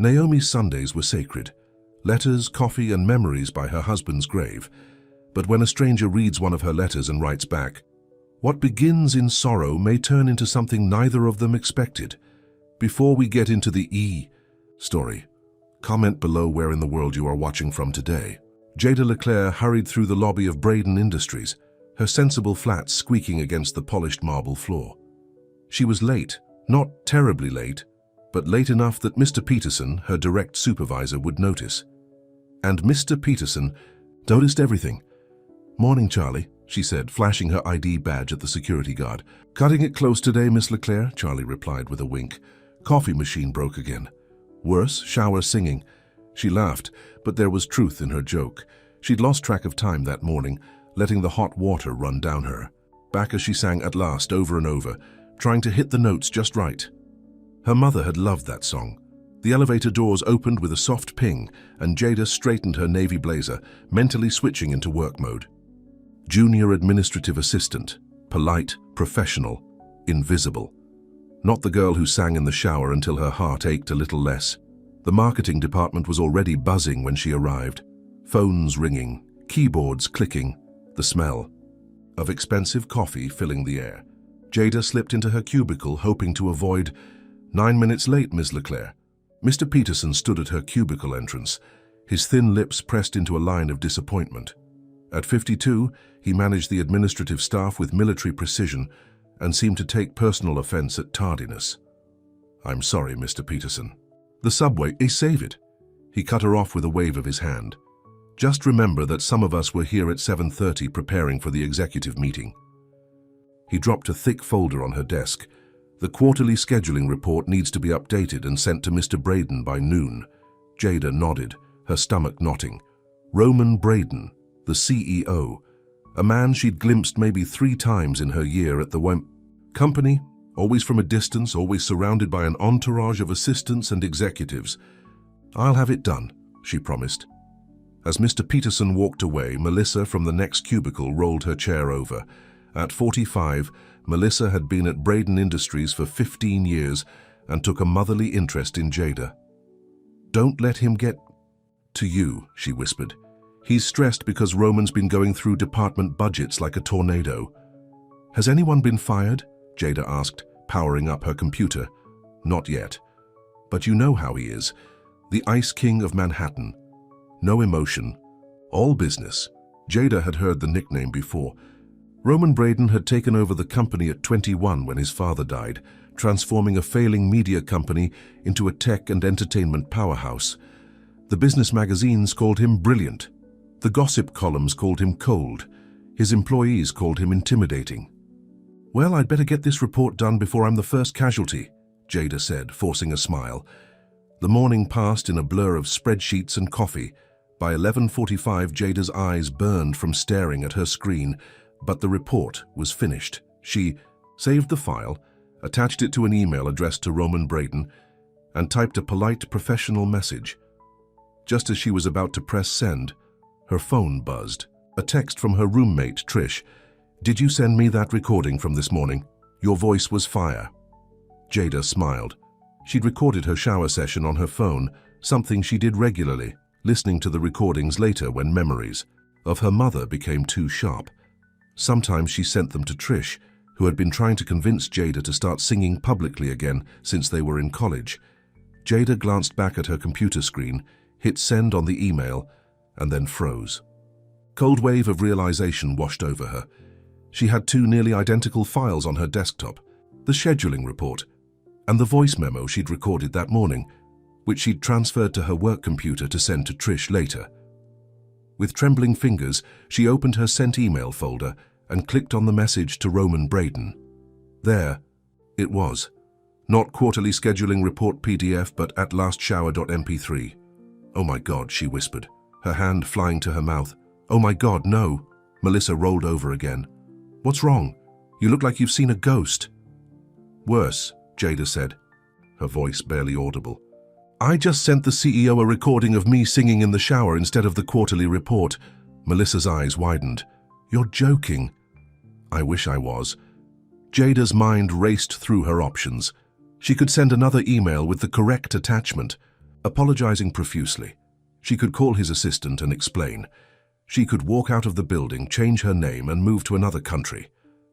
Naomi's Sundays were sacred. Letters, coffee, and memories by her husband's grave. But when a stranger reads one of her letters and writes back, "What begins in sorrow may turn into something neither of them expected." Before we get into the story, comment below where in the world you are watching from today. Jada Leclerc hurried through the lobby of Braden Industries, her sensible flat squeaking against the polished marble floor. She was late, not terribly late, but late enough that Mr. Peterson, her direct supervisor, would notice. And Mr. Peterson noticed everything. "Morning, Charlie," she said, flashing her ID badge at the security guard. "Cutting it close today, Miss Leclerc," Charlie replied with a wink. "Coffee machine broke again. Worse, shower singing." She laughed, but there was truth in her joke. She'd lost track of time that morning, letting the hot water run down her. Back as she sang at last, over and over, trying to hit the notes just right. Her mother had loved that song. The elevator doors opened with a soft ping, and Jada straightened her navy blazer, mentally switching into work mode. Junior administrative assistant, polite, professional, invisible. Not the girl who sang in the shower until her heart ached a little less. The marketing department was already buzzing when she arrived. Phones ringing, keyboards clicking, the smell of expensive coffee filling the air. Jada slipped into her cubicle, hoping to avoid 9 minutes late, Miss Leclerc. Mr. Peterson stood at her cubicle entrance, his thin lips pressed into a line of disappointment. At 52, he managed the administrative staff with military precision and seemed to take personal offense at tardiness. "I'm sorry, Mr. Peterson. The subway, save it." He cut her off with a wave of his hand. "Just remember that some of us were here at 7:30 preparing for the executive meeting." He dropped a thick folder on her desk. "The quarterly scheduling report needs to be updated and sent to Mr. Braden by noon." Jada nodded, her stomach knotting. Roman Braden, the CEO, a man she'd glimpsed maybe 3 times in her year at the company, always from a distance, always surrounded by an entourage of assistants and executives. "I'll have it done," she promised. As Mr. Peterson walked away, Melissa from the next cubicle rolled her chair over. At 45, Melissa had been at Braden Industries for 15 years and took a motherly interest in Jada. "Don't let him get to you," she whispered. "He's stressed because Roman's been going through department budgets like a tornado." "Has anyone been fired?" Jada asked, powering up her computer. "Not yet. But you know how he is. The Ice King of Manhattan. No emotion. All business." Jada had heard the nickname before. Roman Braden had taken over the company at 21 when his father died, transforming a failing media company into a tech and entertainment powerhouse. The business magazines called him brilliant. The gossip columns called him cold. His employees called him intimidating. "Well, I'd better get this report done before I'm the first casualty," Jada said, forcing a smile. The morning passed in a blur of spreadsheets and coffee. By 11:45, Jada's eyes burned from staring at her screen, but the report was finished. She saved the file, attached it to an email addressed to Roman Braden, and typed a polite, professional message. Just as she was about to press send, her phone buzzed. A text from her roommate, Trish. "Did you send me that recording from this morning? Your voice was fire." Jada smiled. She'd recorded her shower session on her phone, something she did regularly, listening to the recordings later when memories of her mother became too sharp. Sometimes she sent them to Trish, who had been trying to convince Jada to start singing publicly again since they were in college. Jada glanced back at her computer screen, hit send on the email, and then froze. Cold wave of realization washed over her. She had 2 nearly identical files on her desktop, the scheduling report and the voice memo she'd recorded that morning, which she'd transferred to her work computer to send to Trish later. With trembling fingers, she opened her sent email folder and clicked on the message to Roman Braden. There it was. Not quarterly scheduling report PDF, but at lastshower.mp3. "Oh my God," she whispered, her hand flying to her mouth. "Oh my God, no." Melissa rolled over again. "What's wrong? You look like you've seen a ghost." "Worse," Jada said, her voice barely audible. "I just sent the CEO a recording of me singing in the shower instead of the quarterly report." Melissa's eyes widened. "You're joking." "I wish I was." Jada's mind raced through her options. She could send another email with the correct attachment, apologizing profusely. She could call his assistant and explain. She could walk out of the building, change her name, and move to another country.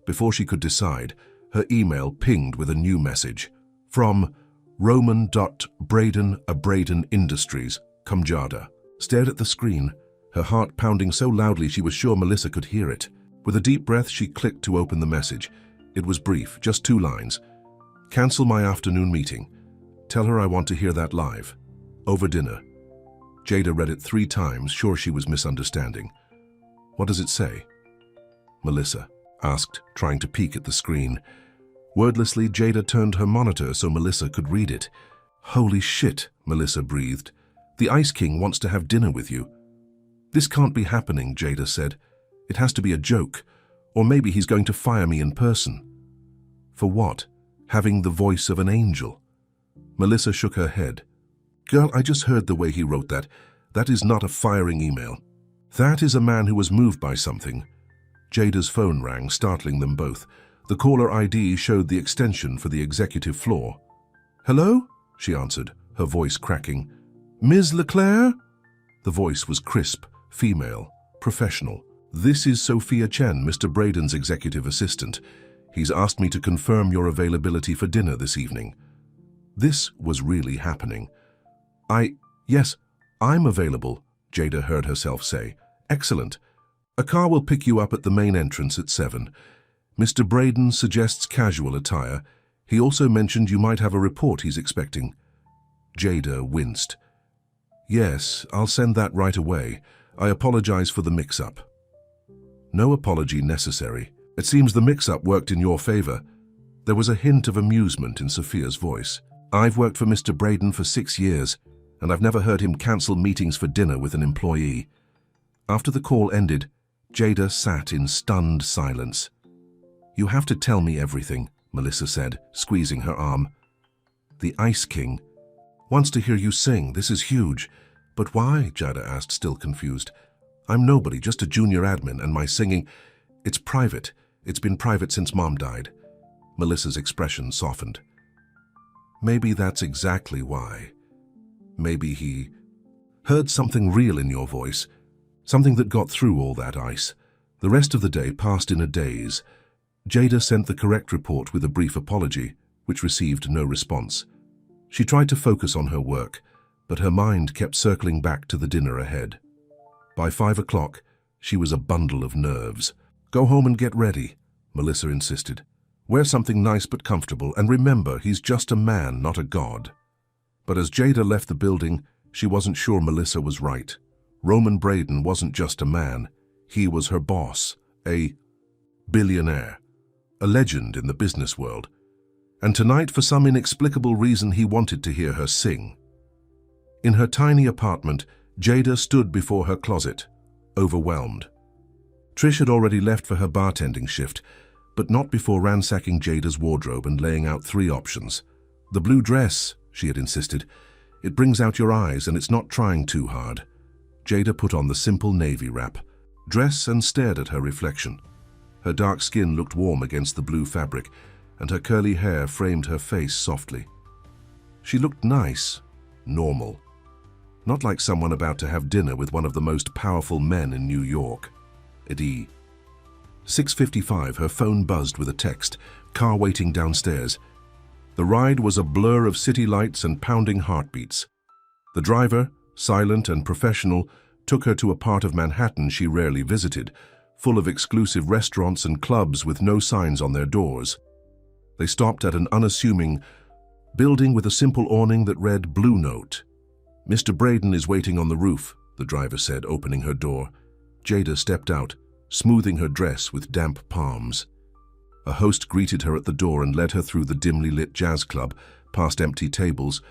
Before she could decide, her email pinged with a new message. From Roman.Braden Industries, Kamjada. Stared at the screen, her heart pounding so loudly she was sure Melissa could hear it. With a deep breath, she clicked to open the message. It was brief, just 2 lines. Cancel my afternoon meeting. Tell her I want to hear that live. Over dinner. Jada read it 3 times, sure she was misunderstanding. What does it say? Melissa asked, trying to peek at the screen. Wordlessly, Jada turned her monitor so Melissa could read it. Holy shit, Melissa breathed. The Ice King wants to have dinner with you. This can't be happening, Jada said. It has to be a joke. Or maybe he's going to fire me in person. For what? Having the voice of an angel? Melissa shook her head. Girl, I just heard the way he wrote that. That is not a firing email. That is a man who was moved by something. Jada's phone rang, startling them both. The caller ID showed the extension for the executive floor. Hello? She answered, her voice cracking. Ms. Leclerc? The voice was crisp, female, professional. This is Sophia Chen, Mr. Braden's executive assistant. He's asked me to confirm your availability for dinner this evening. This was really happening. Yes, I'm available, Jada heard herself say. Excellent. A car will pick you up at the main entrance at 7. Mr. Braden suggests casual attire. He also mentioned you might have a report he's expecting. Jada winced. Yes, I'll send that right away. I apologize for the mix-up. No apology necessary. It seems the mix-up worked in your favor. There was a hint of amusement in Sophia's voice. I've worked for Mr. Braden for 6 years, and I've never heard him cancel meetings for dinner with an employee. After the call ended, Jada sat in stunned silence. You have to tell me everything, Melissa said, squeezing her arm. The Ice King wants to hear you sing. This is huge. But why? Jada asked, still confused. I'm nobody, just a junior admin, and my singing, it's private. It's been private since Mom died. Melissa's expression softened. Maybe that's exactly why. Maybe he heard something real in your voice, something that got through all that ice. The rest of the day passed in a daze. Jada sent the correct report with a brief apology, which received no response. She tried to focus on her work, but her mind kept circling back to the dinner ahead. By 5 o'clock, she was a bundle of nerves. Go home and get ready, Melissa insisted. Wear something nice but comfortable, and remember, he's just a man, not a god. But as Jada left the building, she wasn't sure Melissa was right. Roman Braden wasn't just a man. He was her boss, a billionaire, a legend in the business world. And tonight, for some inexplicable reason, he wanted to hear her sing. In her tiny apartment, Jada stood before her closet, overwhelmed. Trish had already left for her bartending shift, but not before ransacking Jada's wardrobe and laying out 3 options. The blue dress, she had insisted. It brings out your eyes and it's not trying too hard. Jada put on the simple navy wrap, dress, and stared at her reflection. Her dark skin looked warm against the blue fabric, and her curly hair framed her face softly. She looked nice, normal. Not like someone about to have dinner with one of the most powerful men in New York. At 6:55, her phone buzzed with a text, car waiting downstairs. The ride was a blur of city lights and pounding heartbeats. The driver, silent and professional, took her to a part of Manhattan she rarely visited, full of exclusive restaurants and clubs with no signs on their doors. They stopped at an unassuming building with a simple awning that read Blue Note. Mr. Braden is waiting on the roof, the driver said, opening her door. Jada stepped out, smoothing her dress with damp palms. A host greeted her at the door and led her through the dimly lit jazz club, past empty tables.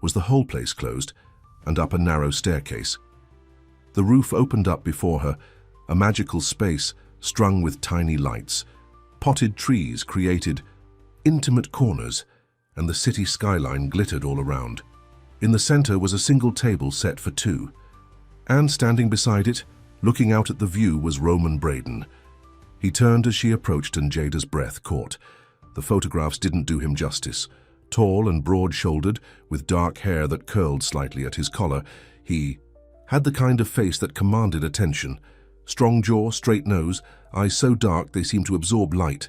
Was the whole place closed? And up a narrow staircase. The roof opened up before her, a magical space strung with tiny lights. Potted trees created intimate corners, and the city skyline glittered all around. In the center was a single table set for 2, and standing beside it, looking out at the view, was Roman Braden. He turned as she approached and Jada's breath caught. The photographs didn't do him justice. Tall and broad-shouldered, with dark hair that curled slightly at his collar, he had the kind of face that commanded attention. Strong jaw, straight nose, eyes so dark they seemed to absorb light.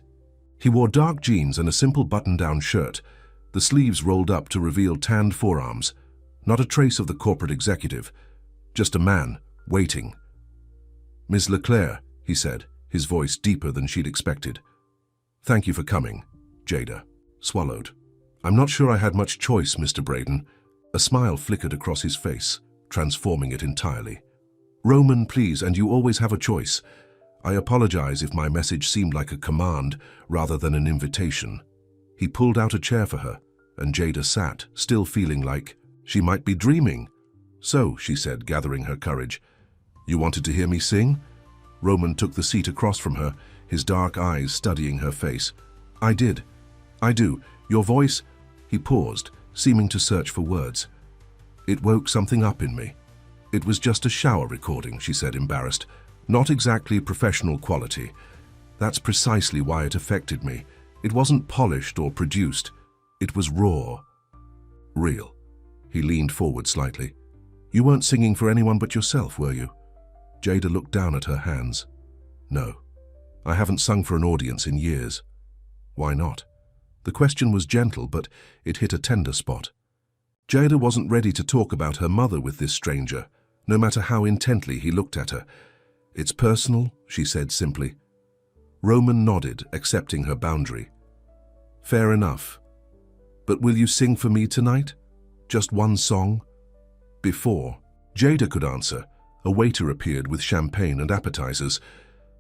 He wore dark jeans and a simple button-down shirt, the sleeves rolled up to reveal tanned forearms. Not a trace of the corporate executive, just a man, waiting. "Miss Leclerc," he said, his voice deeper than she'd expected. "Thank you for coming." Jada swallowed. "I'm not sure I had much choice, Mr. Braden." A smile flickered across his face, transforming it entirely. "Roman, please, and you always have a choice. I apologize if my message seemed like a command rather than an invitation." He pulled out a chair for her, and Jada sat, still feeling like she might be dreaming. "So," she said, gathering her courage, "you wanted to hear me sing?" Roman took the seat across from her, his dark eyes studying her face. "I did. I do. Your voice—" He paused, seeming to search for words. "It woke something up in me." "It was just a shower recording," she said, embarrassed. "Not exactly professional quality. That's precisely why it affected me. It wasn't polished or produced. It was raw. Real." He leaned forward slightly. "You weren't singing for anyone but yourself, were you?" Jada looked down at her hands. "No. I haven't sung for an audience in years." "Why not?" The question was gentle, but it hit a tender spot. Jada wasn't ready to talk about her mother with this stranger, no matter how intently he looked at her. "It's personal," she said simply. Roman nodded, accepting her boundary. "Fair enough. But will you sing for me tonight? Just one song?" Before Jada could answer, a waiter appeared with champagne and appetizers.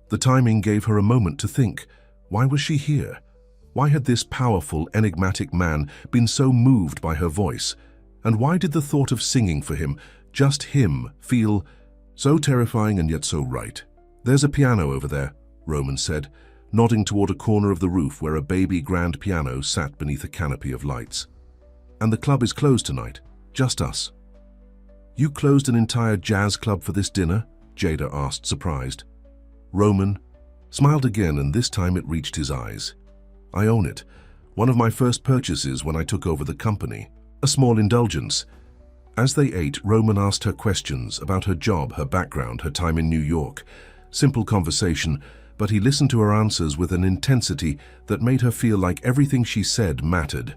The timing gave her a moment to think. Why was she here? Why had this powerful, enigmatic man been so moved by her voice? And why did the thought of singing for him, just him, feel so terrifying and yet so right? "There's a piano over there," Roman said, nodding toward a corner of the roof where a baby grand piano sat beneath a canopy of lights. "And the club is closed tonight. Just us." "You closed an entire jazz club for this dinner?" Jada asked, surprised. Roman smiled again, and this time it reached his eyes. "I own it. One of my first purchases when I took over the company. A small indulgence." As they ate, Roman asked her questions about her job, her background, her time in New York. Simple conversation, but he listened to her answers with an intensity that made her feel like everything she said mattered.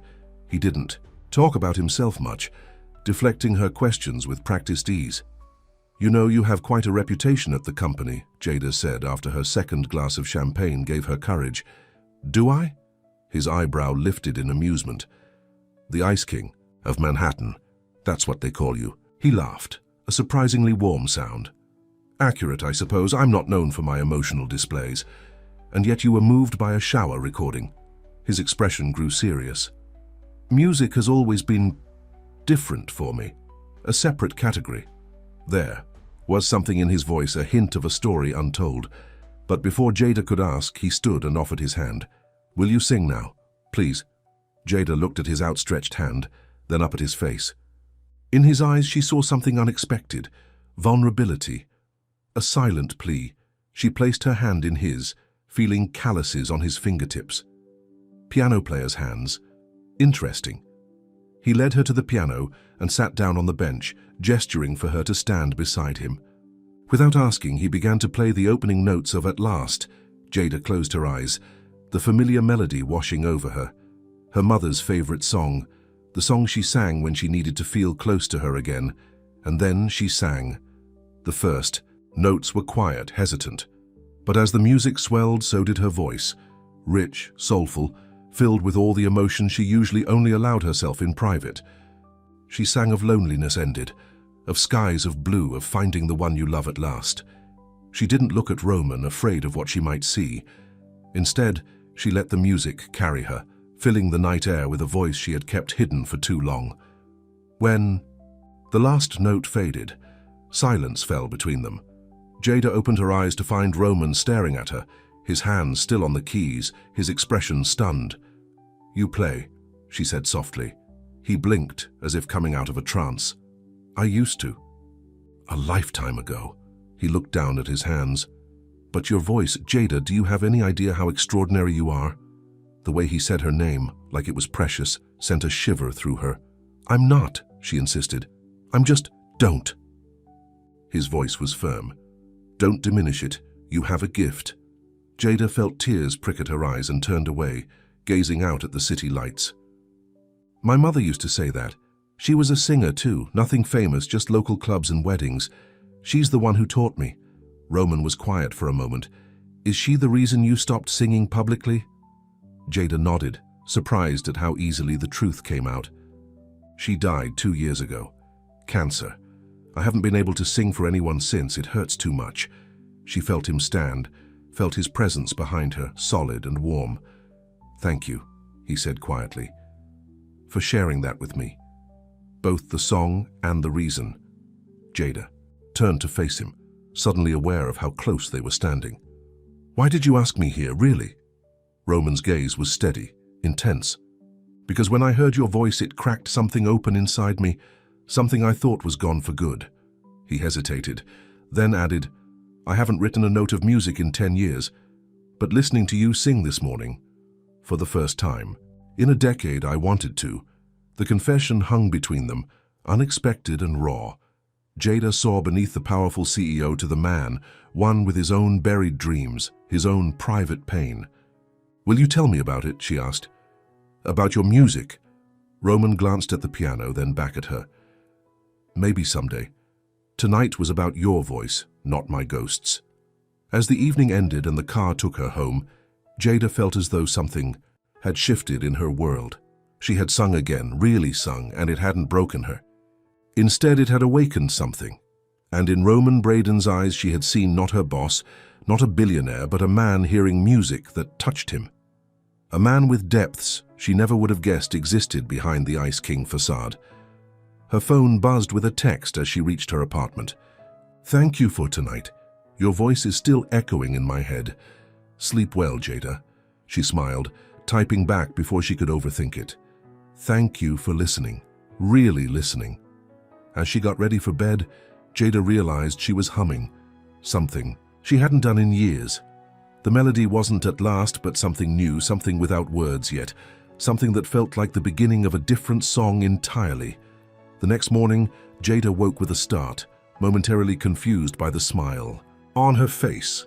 He didn't talk about himself much, deflecting her questions with practiced ease. "You know, you have quite a reputation at the company," Jada said after her second glass of champagne gave her courage. "Do I?" His eyebrow lifted in amusement. "The Ice King of Manhattan. That's what they call you." He laughed, a surprisingly warm sound. "Accurate, I suppose. I'm not known for my emotional displays. And yet you were moved by a shower recording." His expression grew serious. "Music has always been different for me. A separate category." There was something in his voice, a hint of a story untold. But before Jada could ask, he stood and offered his hand. "Will you sing now? Please?" Jada looked at his outstretched hand, then up at his face. In his eyes she saw something unexpected, vulnerability, a silent plea. She placed her hand in his, feeling calluses on his fingertips. Piano player's hands. Interesting. He led her to the piano and sat down on the bench, gesturing for her to stand beside him. Without asking, he began to play the opening notes of "At Last." Jada closed her eyes, the familiar melody washing over her. Her mother's favorite song, the song she sang when she needed to feel close to her again. And then she sang. The first notes were quiet, hesitant. But as the music swelled, so did her voice. Rich, soulful, filled with all the emotion she usually only allowed herself in private. She sang of loneliness ended, of skies of blue, of finding the one you love at last. She didn't look at Roman, afraid of what she might see. Instead, she let the music carry her, filling the night air with a voice she had kept hidden for too long. When the last note faded, silence fell between them. Jada opened her eyes to find Roman staring at her, his hands still on the keys, his expression stunned. "You play," she said softly. He blinked, as if coming out of a trance. "I used to." "A lifetime ago." He looked down at his hands. "But your voice, Jada, do you have any idea how extraordinary you are?" The way he said her name, like it was precious, sent a shiver through her. "I'm not," she insisted. "I'm just, don't." His voice was firm. "Don't diminish it. You have a gift." Jada felt tears prick at her eyes and turned away, gazing out at the city lights. "My mother used to say that. She was a singer too, nothing famous, just local clubs and weddings. She's the one who taught me." Roman was quiet for a moment. "Is she the reason you stopped singing publicly?" Jada nodded, surprised at how easily the truth came out. "She died 2 years ago. Cancer. I haven't been able to sing for anyone since. It hurts too much." She felt him stand, felt his presence behind her, solid and warm. "Thank you," he said quietly, "for sharing that with me. Both the song and the reason." Jada turned to face him, suddenly aware of how close they were standing. "Why did you ask me here, really?" Roman's gaze was steady, intense. "Because when I heard your voice, it cracked something open inside me, something I thought was gone for good." He hesitated, then added, "I haven't written a note of music in 10 years, but listening to you sing this morning, for the first time, in a decade I wanted to." The confession hung between them, unexpected and raw. Jada saw beneath the powerful CEO to the man, one with his own buried dreams, his own private pain. "Will you tell me about it?" she asked. "About your music?" Roman glanced at the piano, then back at her. "Maybe someday. Tonight was about your voice, not my ghost's." As the evening ended and the car took her home, Jada felt as though something had shifted in her world. She had sung again, really sung, and it hadn't broken her. Instead, it had awakened something. And in Roman Braden's eyes, she had seen not her boss, not a billionaire, but a man hearing music that touched him. A man with depths she never would have guessed existed behind the Ice King facade. Her phone buzzed with a text as she reached her apartment. "Thank you for tonight. Your voice is still echoing in my head. Sleep well, Jada." She smiled, typing back before she could overthink it. "Thank you for listening, really listening." As she got ready for bed, Jada realized she was humming something she hadn't done in years. The melody wasn't at last, but something new, something without words yet, something that felt like the beginning of a different song entirely. The next morning, Jada woke with a start, momentarily confused by the smile on her face.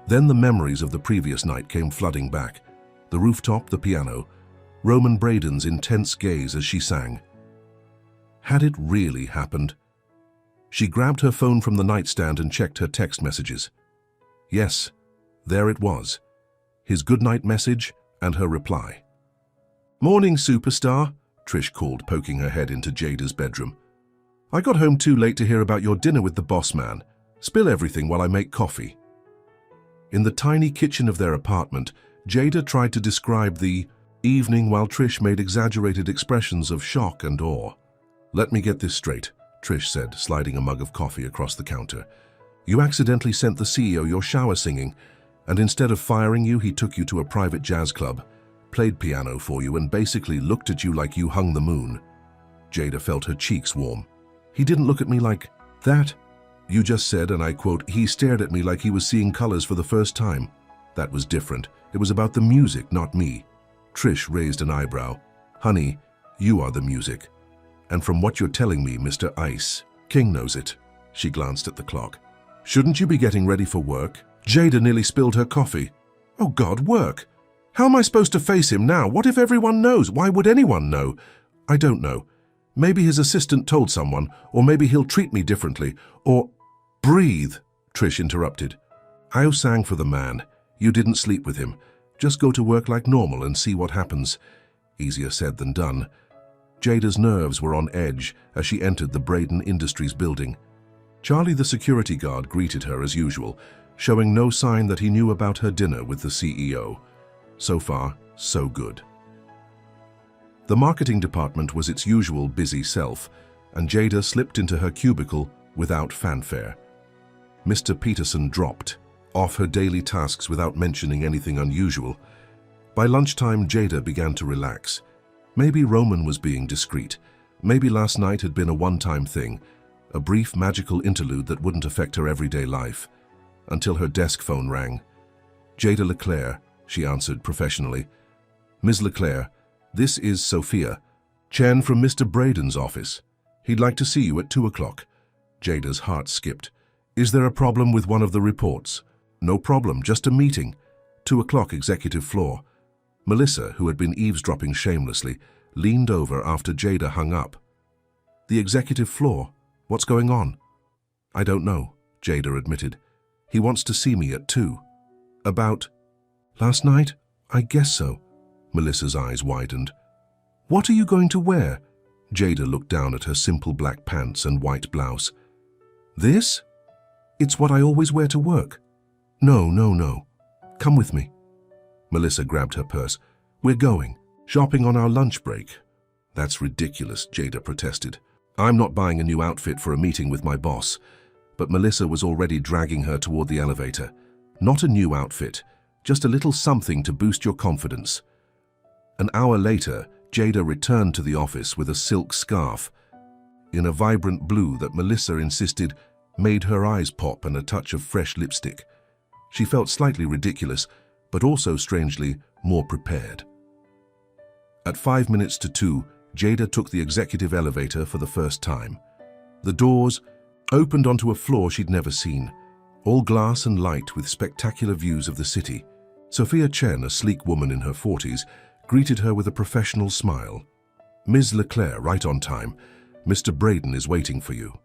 Then the memories of the previous night came flooding back. The rooftop, the piano, Roman Braden's intense gaze as she sang. Had it really happened? She grabbed her phone from the nightstand and checked her text messages. Yes, there it was. His goodnight message and her reply. "Morning, superstar," Trish called, poking her head into Jada's bedroom. "I got home too late to hear about your dinner with the boss man. Spill everything while I make coffee." In the tiny kitchen of their apartment, Jada tried to describe the evening while Trish made exaggerated expressions of shock and awe. "Let me get this straight," Trish said, sliding a mug of coffee across the counter. "You accidentally sent the CEO your shower singing, and instead of firing you, he took you to a private jazz club, played piano for you, and basically looked at you like you hung the moon." Jada felt her cheeks warm. "He didn't look at me like that. You just said, and I quote, he stared at me like he was seeing colors for the first time. That was different. It was about the music, not me." Trish raised an eyebrow. "Honey, you are the music. And from what you're telling me, Mr. Ice King knows it." She glanced at the clock. "Shouldn't you be getting ready for work?" Jada nearly spilled her coffee. "Oh God, work? How am I supposed to face him now? What if everyone knows? Why would anyone know?" "I don't know. Maybe his assistant told someone, or maybe he'll treat me differently, or—" "Breathe," Trish interrupted. "I sang for the man. You didn't sleep with him. Just go to work like normal and see what happens." Easier said than done. Jada's nerves were on edge as she entered the Braden Industries building. Charlie, the security guard, greeted her as usual, showing no sign that he knew about her dinner with the CEO. So far, so good. The marketing department was its usual busy self, and Jada slipped into her cubicle without fanfare. Mr. Peterson dropped off her daily tasks without mentioning anything unusual. By lunchtime, Jada began to relax. Maybe Roman was being discreet. Maybe last night had been a one-time thing, a brief magical interlude that wouldn't affect her everyday life. Until her desk phone rang. "Jada LeClaire," she answered professionally. Ms. Leclerc, this is Sophia. Chen from Mr. Braden's office. He'd like to see you at 2 o'clock. Jada's heart skipped. Is there a problem with one of the reports? No problem, just a meeting. 2 o'clock, executive floor. Melissa, who had been eavesdropping shamelessly, leaned over after Jada hung up. The executive floor? What's going on? I don't know, Jada admitted. He wants to see me at 2. About last night? I guess so. Melissa's eyes widened. What are you going to wear? Jada looked down at her simple black pants and white blouse. This? It's what I always wear to work. No. Come with me. Melissa grabbed her purse. We're going. Shopping on our lunch break. That's ridiculous, Jada protested. I'm not buying a new outfit for a meeting with my boss. But Melissa was already dragging her toward the elevator. Not a new outfit, just a little something to boost your confidence. An hour later, Jada returned to the office with a silk scarf in a vibrant blue that Melissa insisted made her eyes pop and a touch of fresh lipstick. She felt slightly ridiculous, but also strangely more prepared. At 5 minutes to 2, Jada took the executive elevator for the first time. The doors opened onto a floor she'd never seen, all glass and light with spectacular views of the city. Sophia Chen, a sleek woman in her 40s, greeted her with a professional smile. Ms. Leclerc, right on time. Mr. Braden is waiting for you.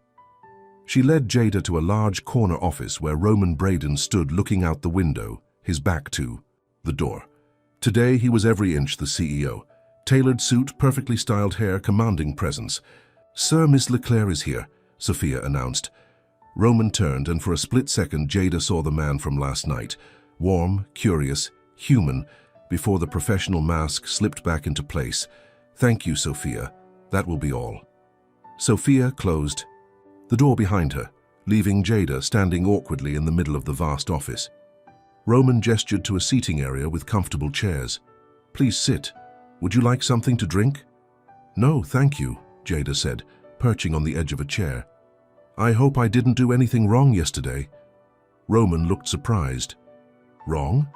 She led Jada to a large corner office where Roman Braden stood looking out the window, his back to the door. Today he was every inch the CEO. Tailored suit, perfectly styled hair, commanding presence. Sir, Miss Leclerc is here, Sophia announced. Roman turned, and for a split second Jada saw the man from last night, warm, curious, human, before the professional mask slipped back into place. Thank you, Sophia. That will be all. Sophia closed the door behind her, leaving Jada standing awkwardly in the middle of the vast office. Roman gestured to a seating area with comfortable chairs. Please sit. Would you like something to drink? No, thank you, Jada said, perching on the edge of a chair. I hope I didn't do anything wrong yesterday. Roman looked surprised. Wrong?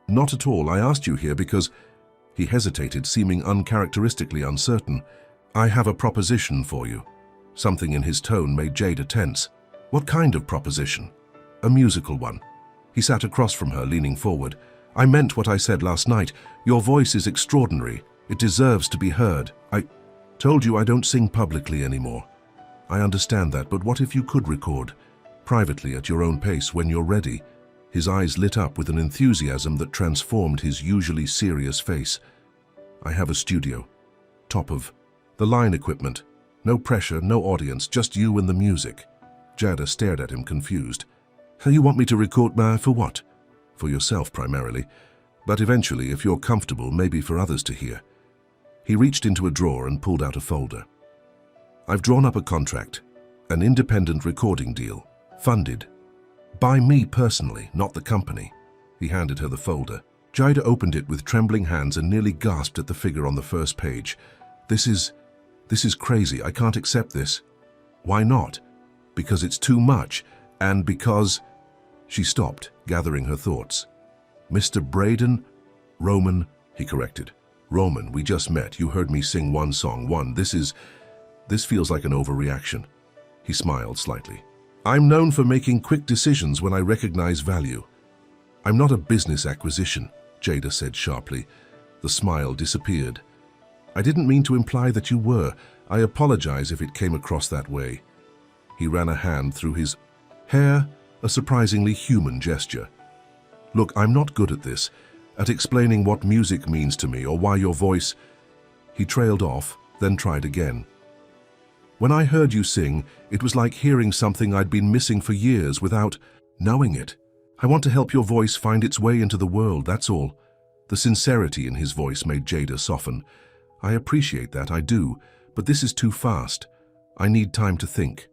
Not at all. I asked you here because... He hesitated, seeming uncharacteristically uncertain. I have a proposition for you. Something in his tone made Jada tense. What kind of proposition? A musical one. He sat across from her, leaning forward. I meant what I said last night. Your voice is extraordinary. It deserves to be heard. I told you I don't sing publicly anymore. I understand that, but what if you could record? Privately, at your own pace, when you're ready. His eyes lit up with an enthusiasm that transformed his usually serious face. I have a studio. Top of the line equipment. No pressure, no audience, just you and the music. Jada stared at him, confused. You want me to record for what? For yourself, primarily. But eventually, if you're comfortable, maybe for others to hear. He reached into a drawer and pulled out a folder. I've drawn up a contract. An independent recording deal. Funded. By me personally, not the company. He handed her the folder. Jada opened it with trembling hands and nearly gasped at the figure on the first page. This is crazy. I can't accept this. Why not? Because it's too much, and because... She stopped, gathering her thoughts. Mr. Braden? Roman, he corrected. Roman, we just met. You heard me sing one song. This feels like an overreaction. He smiled slightly. I'm known for making quick decisions when I recognize value. I'm not a business acquisition, Jada said sharply. The smile disappeared. I didn't mean to imply that you were. I apologize if it came across that way. He ran a hand through his hair, a surprisingly human gesture. Look, I'm not good at this, at explaining what music means to me or why your voice... He trailed off, then tried again. When I heard you sing, it was like hearing something I'd been missing for years without knowing it. I want to help your voice find its way into the world, that's all. The sincerity in his voice made Jada soften. I appreciate that, I do, but this is too fast. I need time to think.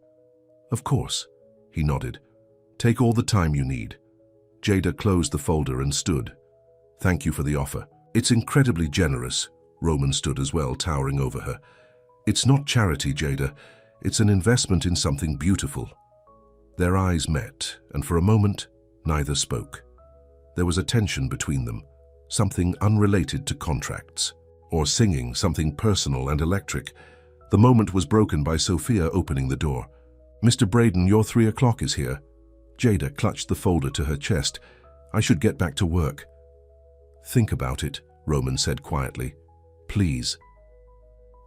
Of course, he nodded. Take all the time you need. Jada closed the folder and stood. Thank you for the offer. It's incredibly generous. Roman stood as well, towering over her. It's not charity, Jada. It's an investment in something beautiful. Their eyes met, and for a moment, neither spoke. There was a tension between them, something unrelated to contracts, or singing something personal and electric. The moment was broken by Sophia opening the door. "Mr. Braden, your 3 o'clock is here." Jada clutched the folder to her chest. "I should get back to work." "Think about it," Roman said quietly. "Please."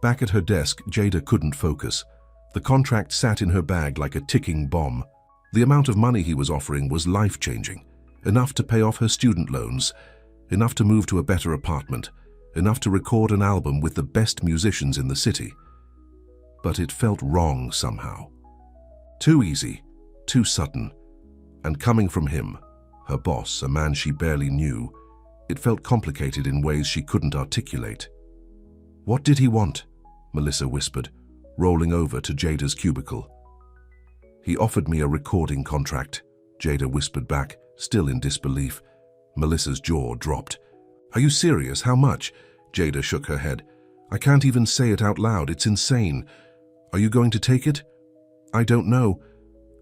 Back at her desk, Jada couldn't focus. The contract sat in her bag like a ticking bomb. The amount of money he was offering was life-changing. Enough to pay off her student loans, enough to move to a better apartment, enough to record an album with the best musicians in the city. But it felt wrong somehow. Too easy, too sudden. And coming from him, her boss, a man she barely knew, it felt complicated in ways she couldn't articulate. "What did he want?" Melissa whispered, rolling over to Jada's cubicle. "He offered me a recording contract," Jada whispered back, still in disbelief. Melissa's jaw dropped. "Are you serious? How much?" Jada shook her head. "I can't even say it out loud. It's insane. Are you going to take it?" "I don't know."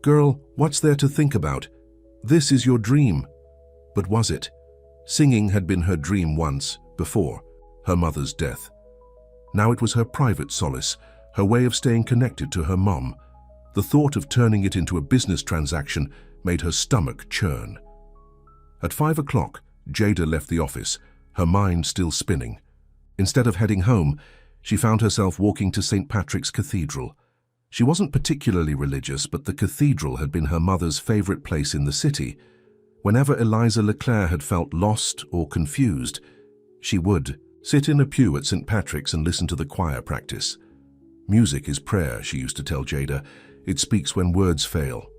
"Girl, what's there to think about? This is your dream." But was it? Singing had been her dream once, before her mother's death. Now it was her private solace, her way of staying connected to her mom. The thought of turning it into a business transaction made her stomach churn. At 5 o'clock, Jada left the office, her mind still spinning. Instead of heading home, she found herself walking to St. Patrick's Cathedral. She wasn't particularly religious, but the cathedral had been her mother's favorite place in the city. Whenever Eliza Leclerc had felt lost or confused, she would sit in a pew at St. Patrick's and listen to the choir practice. "Music is prayer," she used to tell Jada. "It speaks when words fail."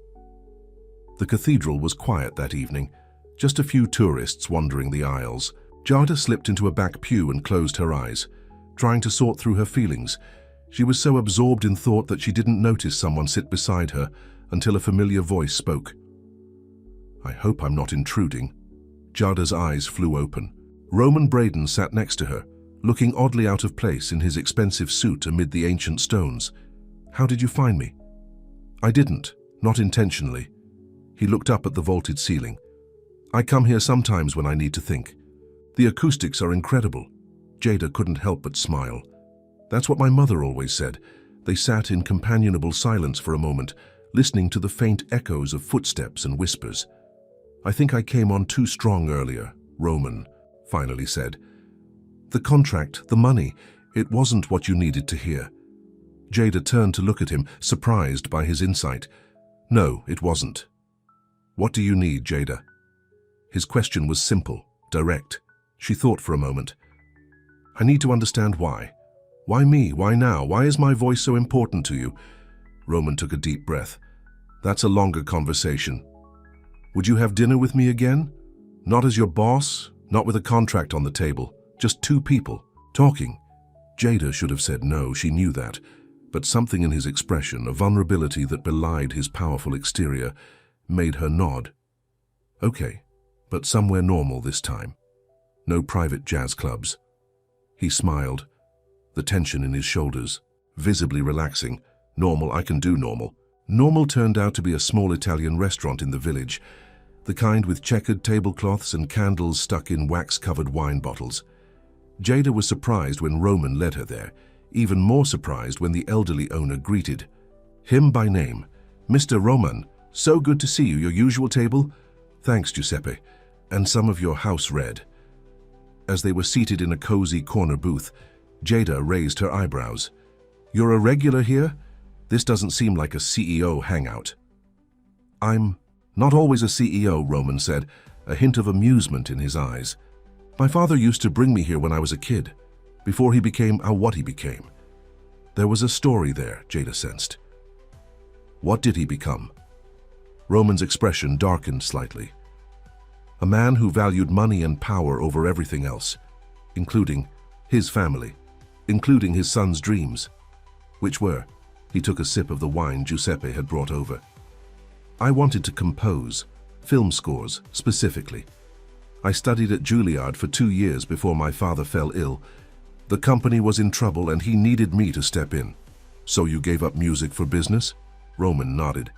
The cathedral was quiet that evening, just a few tourists wandering the aisles. Jada slipped into a back pew and closed her eyes, trying to sort through her feelings. She was so absorbed in thought that she didn't notice someone sit beside her until a familiar voice spoke. "I hope I'm not intruding." Jada's eyes flew open. Roman Braden sat next to her, looking oddly out of place in his expensive suit amid the ancient stones. "How did you find me?" "I didn't, not intentionally." He looked up at the vaulted ceiling. "I come here sometimes when I need to think. The acoustics are incredible." Jada couldn't help but smile. "That's what my mother always said." They sat in companionable silence for a moment, listening to the faint echoes of footsteps and whispers. "I think I came on too strong earlier," Roman finally said. "The contract, the money, it wasn't what you needed to hear." Jada turned to look at him, surprised by his insight. "No, it wasn't." "What do you need, Jada?" His question was simple, direct. She thought for a moment. "I need to understand why. Why me? Why now? Why is my voice so important to you?" Roman took a deep breath. "That's a longer conversation. Would you have dinner with me again? Not as your boss, not with a contract on the table, just two people, talking." Jada should have said no, she knew that, but something in his expression, a vulnerability that belied his powerful exterior, made her nod. "Okay, but somewhere normal this time. No private jazz clubs." He smiled, the tension in his shoulders visibly relaxing. "Normal, I can do normal." Normal turned out to be a small Italian restaurant in the village, the kind with checkered tablecloths and candles stuck in wax-covered wine bottles. Jada was surprised when Roman led her there, even more surprised when the elderly owner greeted him by name. "Mr. Roman, so good to see you. Your usual table?" "Thanks, Giuseppe. And some of your house red." As they were seated in a cozy corner booth, Jada raised her eyebrows. "You're a regular here? This doesn't seem like a CEO hangout." "I'm not always a CEO," Roman said, a hint of amusement in his eyes. "My father used to bring me here when I was a kid, before he became what he became." There was a story there, Jada sensed. What did he become? Roman's expression darkened slightly. A man who valued money and power over everything else, including his family, including his son's dreams. Which were? He took a sip of the wine Giuseppe had brought over. "I wanted to compose, film scores specifically. I studied at Juilliard for 2 years before my father fell ill. The company was in trouble and he needed me to step in." "So you gave up music for business?" Roman nodded.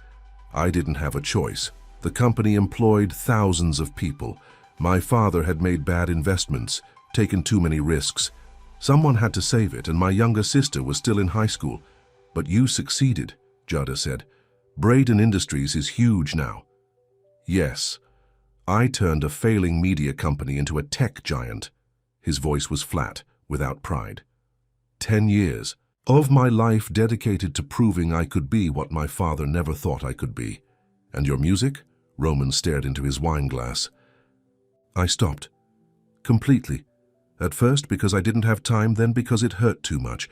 "I didn't have a choice. The company employed thousands of people. My father had made bad investments, taken too many risks. Someone had to save it, and my younger sister was still in high school. But you succeeded, Jada said. Braden Industries is huge now. Yes, I turned a failing media company into a tech giant. His voice was flat, without pride. 10 years of my life dedicated to proving I could be what my father never thought I could be. And your music? Roman stared into his wine glass. I stopped. Completely. At first because I didn't have time, then because it hurt too much.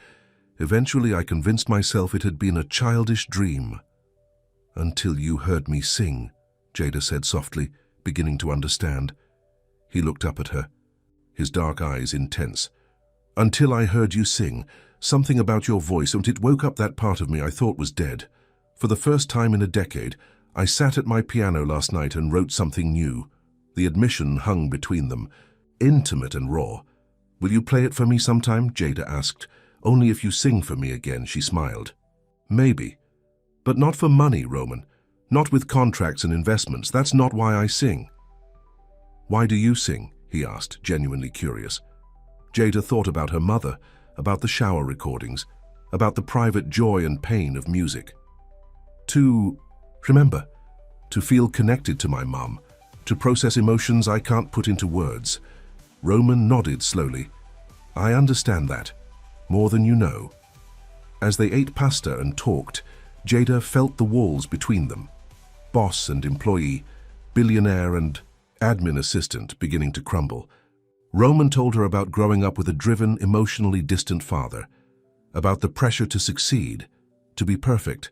Eventually I convinced myself it had been a childish dream. Until you heard me sing, Jada said softly, beginning to understand. He looked up at her, his dark eyes intense. Until I heard you sing, something about your voice, and it woke up that part of me I thought was dead. For the first time in a decade, I sat at my piano last night and wrote something new. The admission hung between them, intimate and raw. Will you play it for me sometime? Jada asked. Only if you sing for me again, she smiled. Maybe. But not for money, Roman. Not with contracts and investments. That's not why I sing. Why do you sing? He asked, genuinely curious. Jada thought about her mother, about the shower recordings, about the private joy and pain of music. To feel connected to my mum, to process emotions I can't put into words. Roman nodded slowly. I understand that, more than you know. As they ate pasta and talked, Jada felt the walls between them. Boss and employee, billionaire and admin assistant beginning to crumble. Roman told her about growing up with a driven, emotionally distant father, about the pressure to succeed, to be perfect,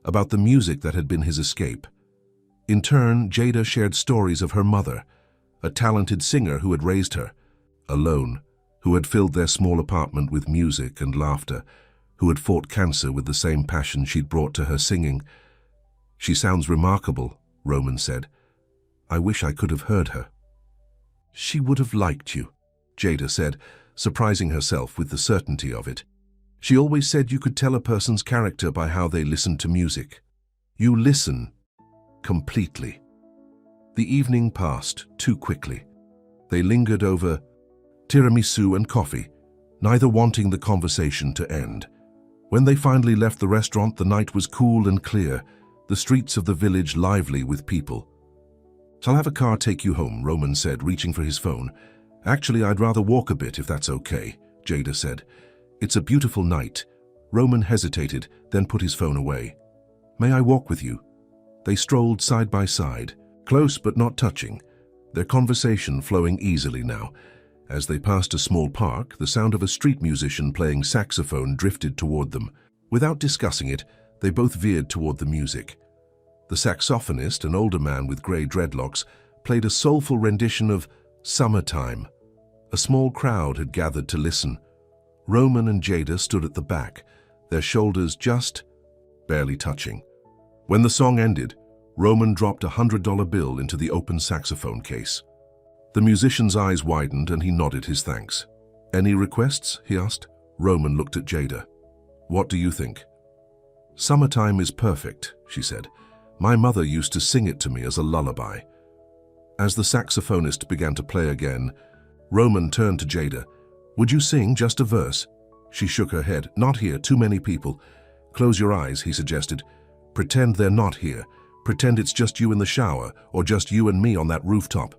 about the music that had been his escape. In turn, Jada shared stories of her mother, a talented singer who had raised her, alone, who had filled their small apartment with music and laughter, who had fought cancer with the same passion she'd brought to her singing. She sounds remarkable, Roman said. I wish I could have heard her. She would have liked you, Jada said, surprising herself with the certainty of it. She always said you could tell a person's character by how they listened to music. You listen completely. The evening passed too quickly. They lingered over tiramisu and coffee, neither wanting the conversation to end. When they finally left the restaurant, the night was cool and clear, the streets of the village lively with people. I'll have a car take you home, Roman said, reaching for his phone. Actually, I'd rather walk a bit if that's okay, Jada said. It's a beautiful night. Roman hesitated, then put his phone away. May I walk with you? They strolled side by side, close but not touching, their conversation flowing easily now. As they passed a small park, the sound of a street musician playing saxophone drifted toward them. Without discussing it, they both veered toward the music. The saxophonist, an older man with grey dreadlocks, played a soulful rendition of Summertime. A small crowd had gathered to listen. Roman and Jada stood at the back, their shoulders just barely touching. When the song ended, Roman dropped a $100 bill into the open saxophone case. The musician's eyes widened and he nodded his thanks. Any requests? He asked. Roman looked at Jada. What do you think? Summertime is perfect, she said. My mother used to sing it to me as a lullaby. As the saxophonist began to play again, Roman turned to Jada. Would you sing just a verse? She shook her head. Not here, too many people. Close your eyes, he suggested. Pretend they're not here. Pretend it's just you in the shower, or just you and me on that rooftop.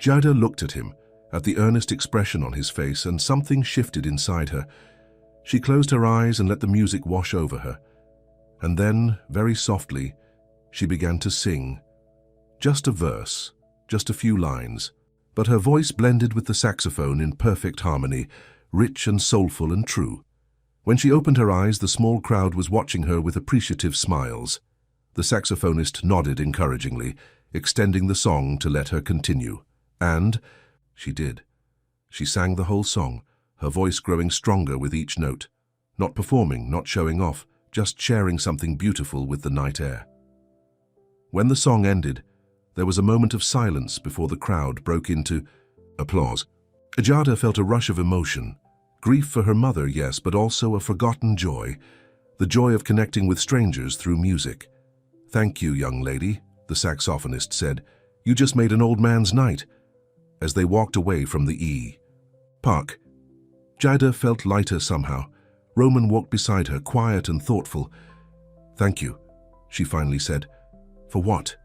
Jada looked at him, at the earnest expression on his face, and something shifted inside her. She closed her eyes and let the music wash over her. And then, very softly, she began to sing. Just a verse, just a few lines, but her voice blended with the saxophone in perfect harmony, rich and soulful and true. When she opened her eyes, the small crowd was watching her with appreciative smiles. The saxophonist nodded encouragingly, extending the song to let her continue. And she did. She sang the whole song, her voice growing stronger with each note. Not performing, not showing off, just sharing something beautiful with the night air. When the song ended, there was a moment of silence before the crowd broke into applause. Jada felt a rush of emotion. Grief for her mother, yes, but also a forgotten joy. The joy of connecting with strangers through music. Thank you, young lady, the saxophonist said. You just made an old man's night. as they walked away from the park. Jada felt lighter somehow. Roman walked beside her, quiet and thoughtful. "Thank you," she finally said. "For what?"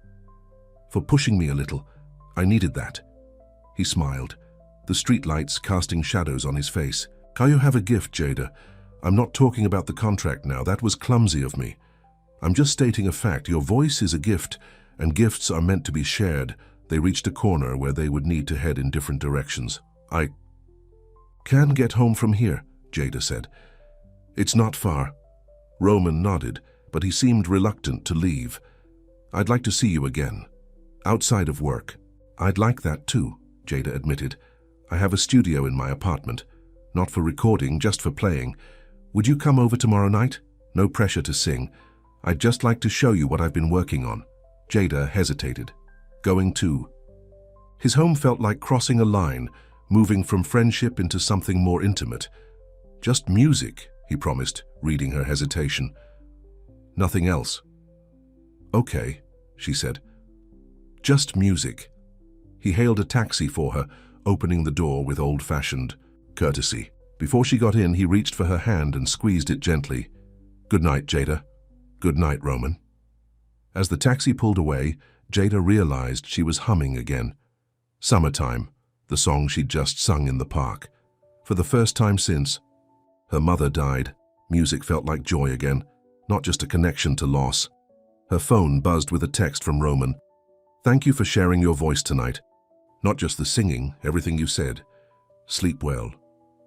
"For pushing me a little. I needed that." He smiled, the streetlights casting shadows on his face. "You have a gift, Jada. I'm not talking about the contract now. That was clumsy of me. I'm just stating a fact. Your voice is a gift, and gifts are meant to be shared." They reached a corner where they would need to head in different directions. "I can get home from here," Jada said. "It's not far." Roman nodded, but he seemed reluctant to leave. "I'd like to see you again. Outside of work." "I'd like that too," Jada admitted. "I have a studio in my apartment. Not for recording, just for playing. Would you come over tomorrow night? No pressure to sing. I'd just like to show you what I've been working on." Jada hesitated. Going to. His home felt like crossing a line, moving from friendship into something more intimate. "Just music," he promised, reading her hesitation. "Nothing else." "Okay," she said. "Just music." He hailed a taxi for her, opening the door with old-fashioned courtesy. Before she got in, he reached for her hand and squeezed it gently. "Good night, Jada." "Good night, Roman." As the taxi pulled away, Jada realized she was humming again. "Summertime," the song she'd just sung in the park. For the first time since her mother died, music felt like joy again, not just a connection to loss. Her phone buzzed with a text from Roman. "Thank you for sharing your voice tonight. Not just the singing, everything you said. Sleep well."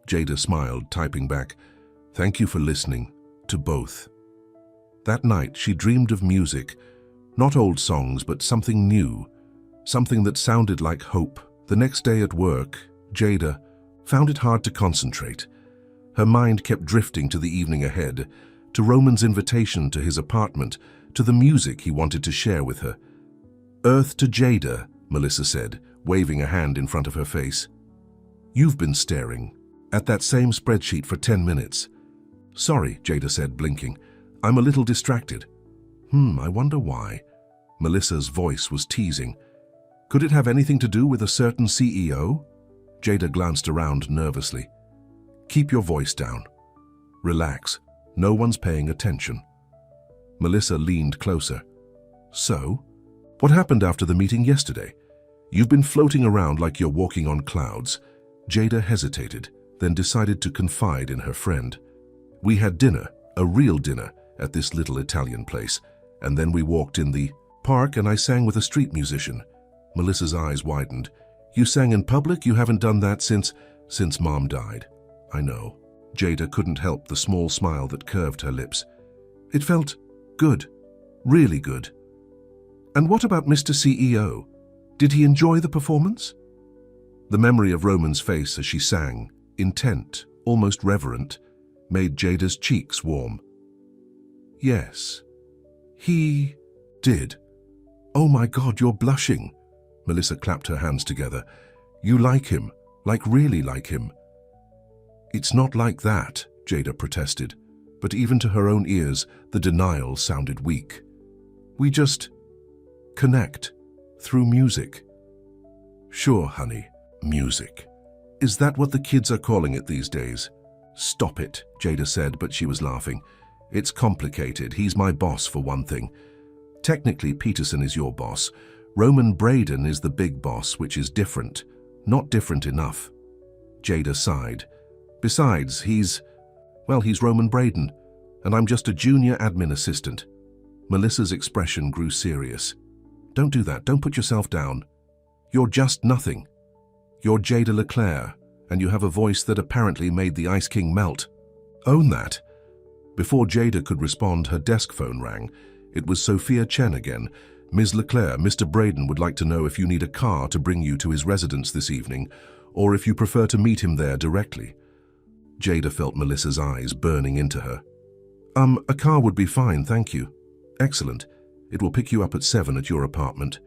Jada smiled, typing back, "Thank you for listening, to both." That night, she dreamed of music, not old songs, but something new, something that sounded like hope. The next day at work, Jada found it hard to concentrate. Her mind kept drifting to the evening ahead, to Roman's invitation to his apartment, to the music he wanted to share with her. "Earth to Jada," Melissa said, waving a hand in front of her face. "You've been staring at that same spreadsheet for 10 minutes. "Sorry," Jada said, blinking. "I'm a little distracted." I wonder why." Melissa's voice was teasing. "Could it have anything to do with a certain CEO?" Jada glanced around nervously. "Keep your voice down. Relax. No one's paying attention." Melissa leaned closer. "So, what happened after the meeting yesterday? You've been floating around like you're walking on clouds." Jada hesitated, then decided to confide in her friend. "We had dinner, a real dinner, at this little Italian place, and then we walked in the park and I sang with a street musician." Melissa's eyes widened. "You sang in public? You haven't done that since Mom died." "I know." Jada couldn't help the small smile that curved her lips. "It felt good, really good." "And what about Mr. CEO? Did he enjoy the performance?" The memory of Roman's face as she sang, intent, almost reverent, made Jada's cheeks warm. "Yes, he did." "Oh my God, you're blushing." Melissa clapped her hands together. "You like him, like really like him." "It's not like that," Jada protested, but even to her own ears, the denial sounded weak. "We just connect through music." "Sure, honey, music. Is that what the kids are calling it these days?" "Stop it," Jada said, but she was laughing. "It's complicated. He's my boss, for one thing. Technically, Peterson is your boss. Roman Braden is the big boss, which is different. Not different enough." Jada sighed. "Besides, he's Roman Braden, and I'm just a junior admin assistant." Melissa's expression grew serious. "Don't do that. Don't put yourself down. You're just nothing. You're Jada LeClaire, and you have a voice that apparently made the Ice King melt. Own that." Before Jada could respond, her desk phone rang. It was Sophia Chen again. "Ms. LeClaire, Mr. Braden would like to know if you need a car to bring you to his residence this evening, or if you prefer to meet him there directly." Jada felt Melissa's eyes burning into her. A car would be fine, thank you." "Excellent. It will pick you up at 7 at your apartment.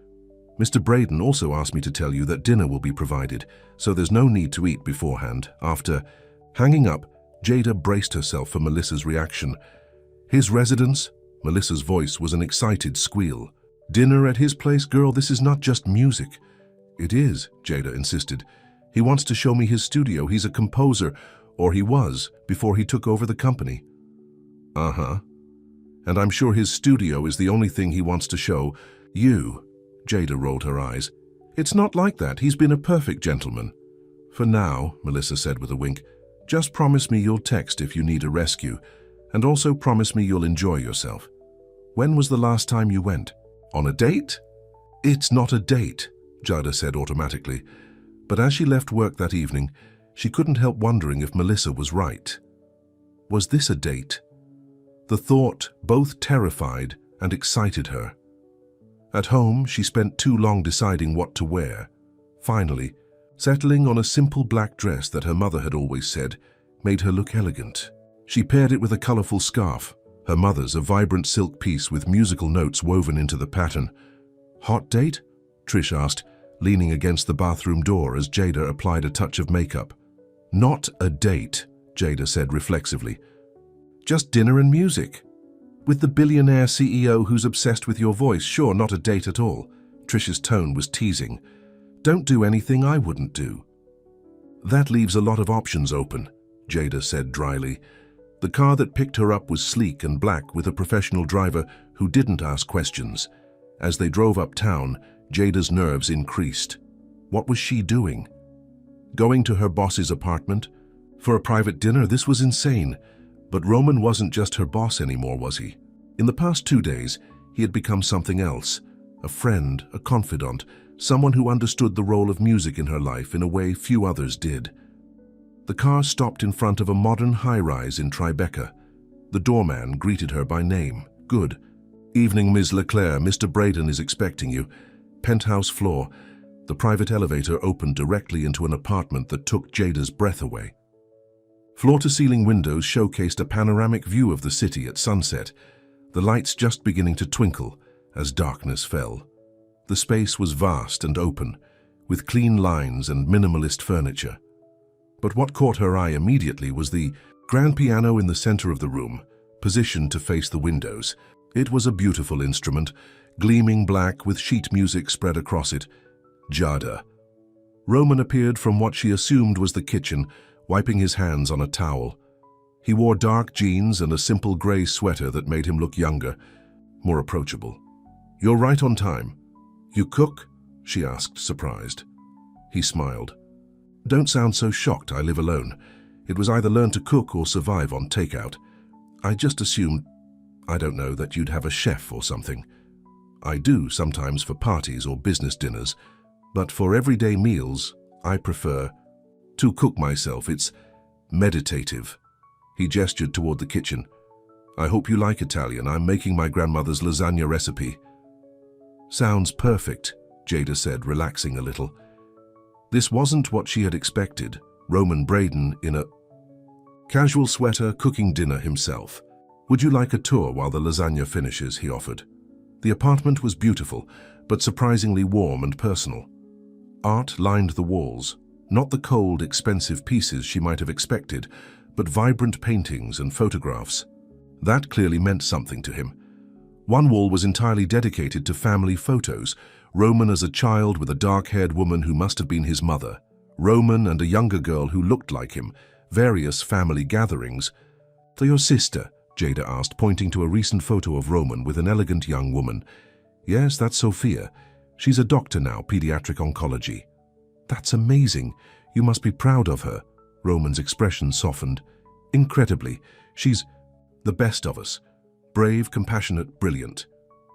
Mr. Braden also asked me to tell you that dinner will be provided, so there's no need to eat beforehand." After hanging up, Jada braced herself for Melissa's reaction. "His residence?" Melissa's voice was an excited squeal. "Dinner at his place, girl? This is not just music. It is, Jada insisted. He wants to show me his studio. He's a composer, or he was, before he took over the company. Uh-huh. And I'm sure his studio is the only thing he wants to show you. Jada rolled her eyes. It's not like that. He's been a perfect gentleman. For now, Melissa said with a wink, just promise me you'll text if you need a rescue, and also promise me you'll enjoy yourself. When was the last time you went? On a date? It's not a date, Jada said automatically, but as she left work that evening, she couldn't help wondering if Melissa was right. Was this a date? The thought both terrified and excited her. At home, she spent too long deciding what to wear. Finally, settling on a simple black dress that her mother had always said made her look elegant. She paired it with a colorful scarf, her mother's a vibrant silk piece with musical notes woven into the pattern. Hot date? Trish asked, leaning against the bathroom door as Jada applied a touch of makeup. Not a date, Jada said reflexively. Just dinner and music. With the billionaire CEO who's obsessed with your voice, sure, not a date at all. Trish's tone was teasing. Don't do anything I wouldn't do. That leaves a lot of options open, Jada said dryly. The car that picked her up was sleek and black with a professional driver who didn't ask questions. As they drove uptown, Jada's nerves increased. What was she doing? Going to her boss's apartment? For a private dinner? This was insane. But Roman wasn't just her boss anymore, was he? In the past 2 days, he had become something else. A friend, a confidant, someone who understood the role of music in her life in a way few others did. The car stopped in front of a modern high-rise in Tribeca. The doorman greeted her by name. Good. Evening, Ms. Leclerc. Mr. Braden is expecting you. Penthouse floor. The private elevator opened directly into an apartment that took Jada's breath away. Floor-to-ceiling windows showcased a panoramic view of the city at sunset, the lights just beginning to twinkle as darkness fell. The space was vast and open, with clean lines and minimalist furniture. But what caught her eye immediately was the grand piano in the center of the room, positioned to face the windows. It was a beautiful instrument, gleaming black with sheet music spread across it. Jada. Roman appeared from what she assumed was the kitchen, wiping his hands on a towel. He wore dark jeans and a simple gray sweater that made him look younger, more approachable. You're right on time. You cook? She asked, surprised. He smiled. Don't sound so shocked, I live alone. It was either learn to cook or survive on takeout. I just assumed, I don't know, that you'd have a chef or something. I do sometimes for parties or business dinners, but for everyday meals, I prefer to cook myself. It's meditative. He gestured toward the kitchen. I hope you like Italian. I'm making my grandmother's lasagna recipe. Sounds perfect, Jada said, relaxing a little. This wasn't what she had expected. Roman Braden in a casual sweater cooking dinner himself. Would you like a tour while the lasagna finishes, he offered. The apartment was beautiful, but surprisingly warm and personal. Art lined the walls, not the cold, expensive pieces she might have expected, but vibrant paintings and photographs. That clearly meant something to him. One wall was entirely dedicated to family photos, Roman as a child with a dark-haired woman who must have been his mother, Roman and a younger girl who looked like him, various family gatherings. For your sister, Jada asked, pointing to a recent photo of Roman with an elegant young woman. Yes, that's Sophia. She's a doctor now, pediatric oncology. That's amazing. You must be proud of her. Roman's expression softened. Incredibly. She's the best of us. Brave, compassionate, brilliant.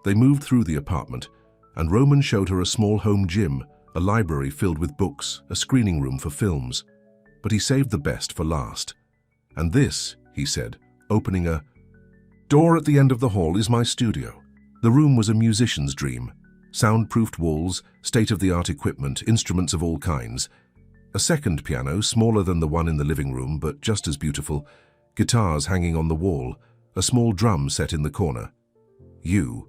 They moved through the apartment, and Roman showed her a small home gym, a library filled with books, a screening room for films. But he saved the best for last. And this, he said, opening a door at the end of the hall, is my studio. The room was a musician's dream. Soundproofed walls, state-of-the-art equipment, instruments of all kinds. A second piano, smaller than the one in the living room, but just as beautiful. Guitars hanging on the wall. A small drum set in the corner. You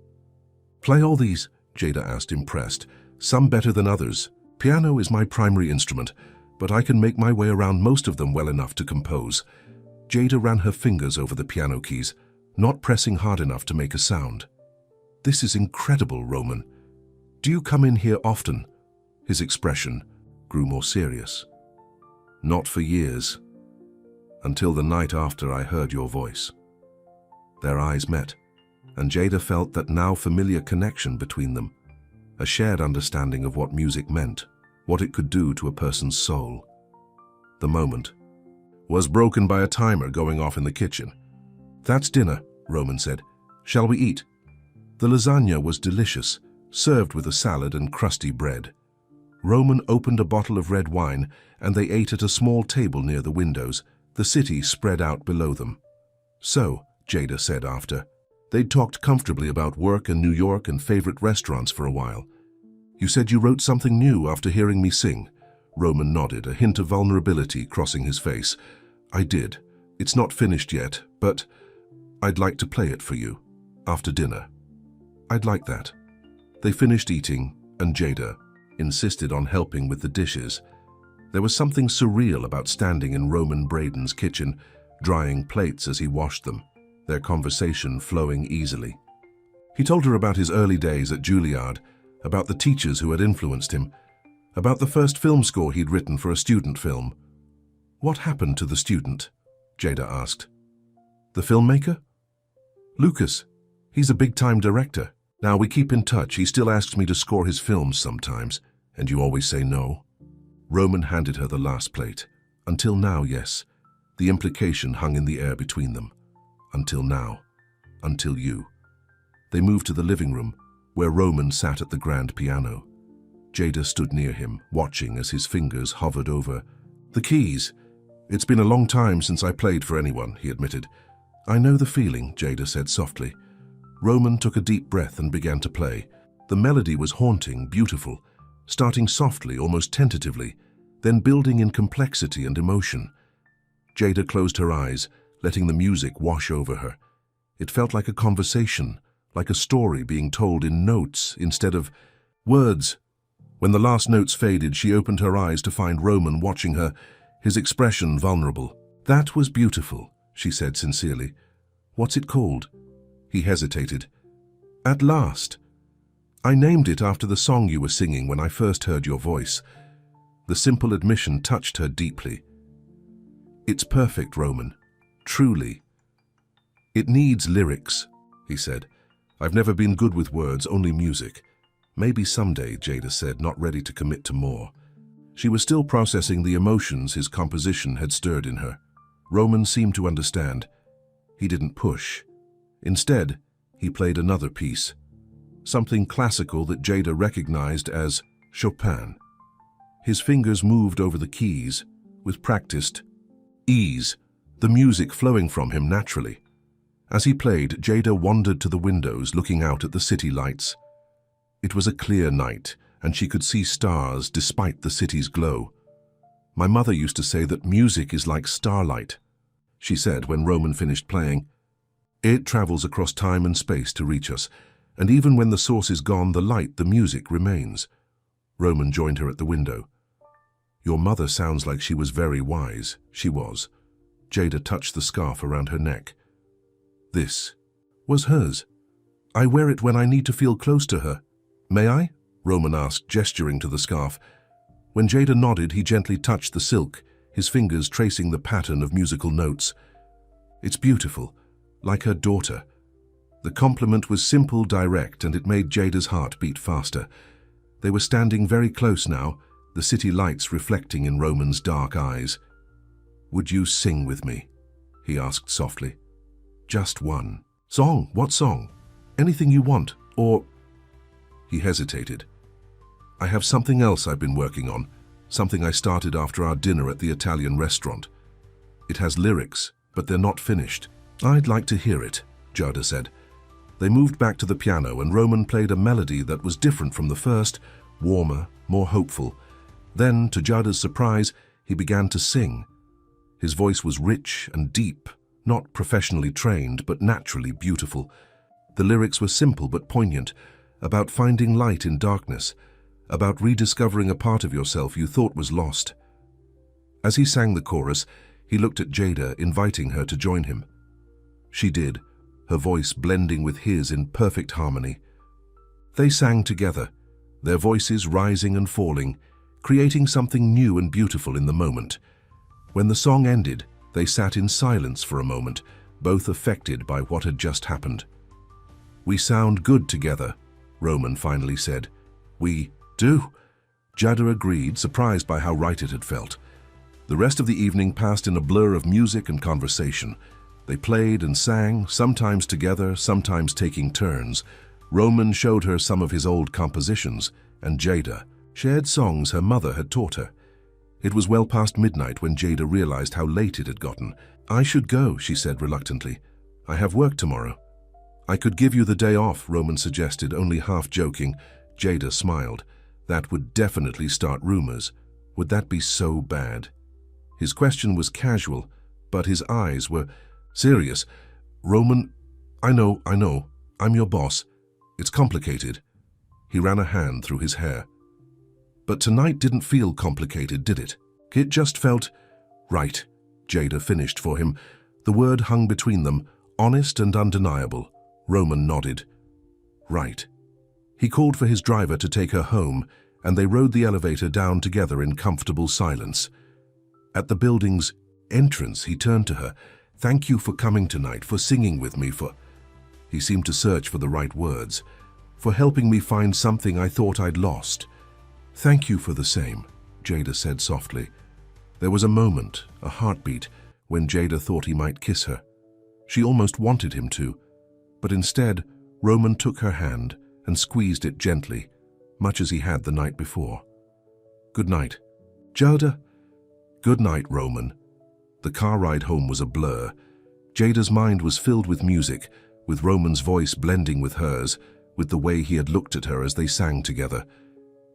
play all these? Jada asked, impressed. Some better than others. Piano is my primary instrument, but I can make my way around most of them well enough to compose. Jada ran her fingers over the piano keys, not pressing hard enough to make a sound. This is incredible, Roman. Do you come in here often? His expression grew more serious. Not for years, until the night after I heard your voice. Their eyes met, and Jada felt that now familiar connection between them, a shared understanding of what music meant, what it could do to a person's soul. The moment was broken by a timer going off in the kitchen. "That's dinner," Roman said. "Shall we eat?" The lasagna was delicious, served with a salad and crusty bread. Roman opened a bottle of red wine, and they ate at a small table near the windows, the city spread out below them. "So," Jada said after, they'd talked comfortably about work and New York and favorite restaurants for a while. "You said you wrote something new after hearing me sing." Roman nodded, a hint of vulnerability crossing his face. "I did. It's not finished yet, but I'd like to play it for you, after dinner." "I'd like that." They finished eating, and Jada insisted on helping with the dishes. There was something surreal about standing in Roman Braden's kitchen, drying plates as he washed them, their conversation flowing easily. He told her about his early days at Juilliard, about the teachers who had influenced him, about the first film score he'd written for a student film. "What happened to the student?" Jada asked. "The filmmaker?" "Lucas. He's a big-time director. Now we keep in touch. He still asks me to score his films sometimes, and you always say no." Roman handed her the last plate. "Until now, yes." The implication hung in the air between them. "Until now. Until you." They moved to the living room, where Roman sat at the grand piano. Jada stood near him, watching as his fingers hovered over the keys. "It's been a long time since I played for anyone," he admitted. "I know the feeling," Jada said softly. Roman took a deep breath and began to play. The melody was haunting, beautiful, starting softly, almost tentatively, then building in complexity and emotion. Jada closed her eyes, letting the music wash over her. It felt like a conversation, like a story being told in notes instead of words. When the last notes faded, she opened her eyes to find Roman watching her, his expression vulnerable. "That was beautiful," she said sincerely. "What's it called?" He hesitated. "At Last. I named it after the song you were singing when I first heard your voice." The simple admission touched her deeply. "It's perfect, Roman. Truly." "It needs lyrics," he said. "I've never been good with words, only music." "Maybe someday," Jada said, not ready to commit to more. She was still processing the emotions his composition had stirred in her. Roman seemed to understand. He didn't push. Instead, he played another piece, something classical that Jada recognized as Chopin. His fingers moved over the keys with practiced ease, the music flowing from him naturally. As he played, Jada wandered to the windows, looking out at the city lights. It was a clear night, and she could see stars despite the city's glow. "My mother used to say that music is like starlight," she said when Roman finished playing. "It travels across time and space to reach us, and even when the source is gone, the light, the music remains." Roman joined her at the window. "Your mother sounds like she was very wise." She was. Jada touched the scarf around her neck. "This was hers. I wear it when I need to feel close to her." "May I?" Roman asked, gesturing to the scarf. When Jada nodded, he gently touched the silk, his fingers tracing the pattern of musical notes. "It's beautiful, like her daughter." The compliment was simple, direct, and it made Jada's heart beat faster. They were standing very close now, the city lights reflecting in Roman's dark eyes. "Would you sing with me?" he asked softly. "Just one. Song? What song? Anything you want, or—" He hesitated. "I have something else I've been working on, something I started after our dinner at the Italian restaurant. It has lyrics, but they're not finished." "I'd like to hear it," Jada said. They moved back to the piano, and Roman played a melody that was different from the first, warmer, more hopeful. Then, to Jada's surprise, he began to sing. His voice was rich and deep, not professionally trained, but naturally beautiful. The lyrics were simple but poignant, about finding light in darkness, about rediscovering a part of yourself you thought was lost. As he sang the chorus, he looked at Jada, inviting her to join him. She did, her voice blending with his in perfect harmony. They sang together, their voices rising and falling, creating something new and beautiful in the moment. When the song ended, they sat in silence for a moment, both affected by what had just happened. "We sound good together," Roman finally said. "We do," Jada agreed, surprised by how right it had felt. The rest of the evening passed in a blur of music and conversation. They played and sang, sometimes together, sometimes taking turns. Roman showed her some of his old compositions, and Jada shared songs her mother had taught her. It was well past midnight when Jada realized how late it had gotten. "I should go," she said reluctantly. "I have work tomorrow." "I could give you the day off," Roman suggested, only half joking. Jada smiled. That would definitely start rumors. Would that be so bad? His question was casual, but his eyes were serious. "Roman, I know, I'm your boss. It's complicated." He ran a hand through his hair. "But tonight didn't feel complicated, did it? It just felt right," Jada finished for him. The word hung between them, honest and undeniable. Roman nodded. "Right." He called for his driver to take her home, and they rode the elevator down together in comfortable silence. At the building's entrance, he turned to her. "Thank you for coming tonight, for singing with me, for—" He seemed to search for the right words. "For helping me find something I thought I'd lost." "Thank you for the same," Jada said softly. There was a moment, a heartbeat, when Jada thought he might kiss her. She almost wanted him to, but instead, Roman took her hand and squeezed it gently, much as he had the night before. "Good night." "Jada?" "Good night, Roman." The car ride home was a blur. Jada's mind was filled with music, with Roman's voice blending with hers, with the way he had looked at her as they sang together.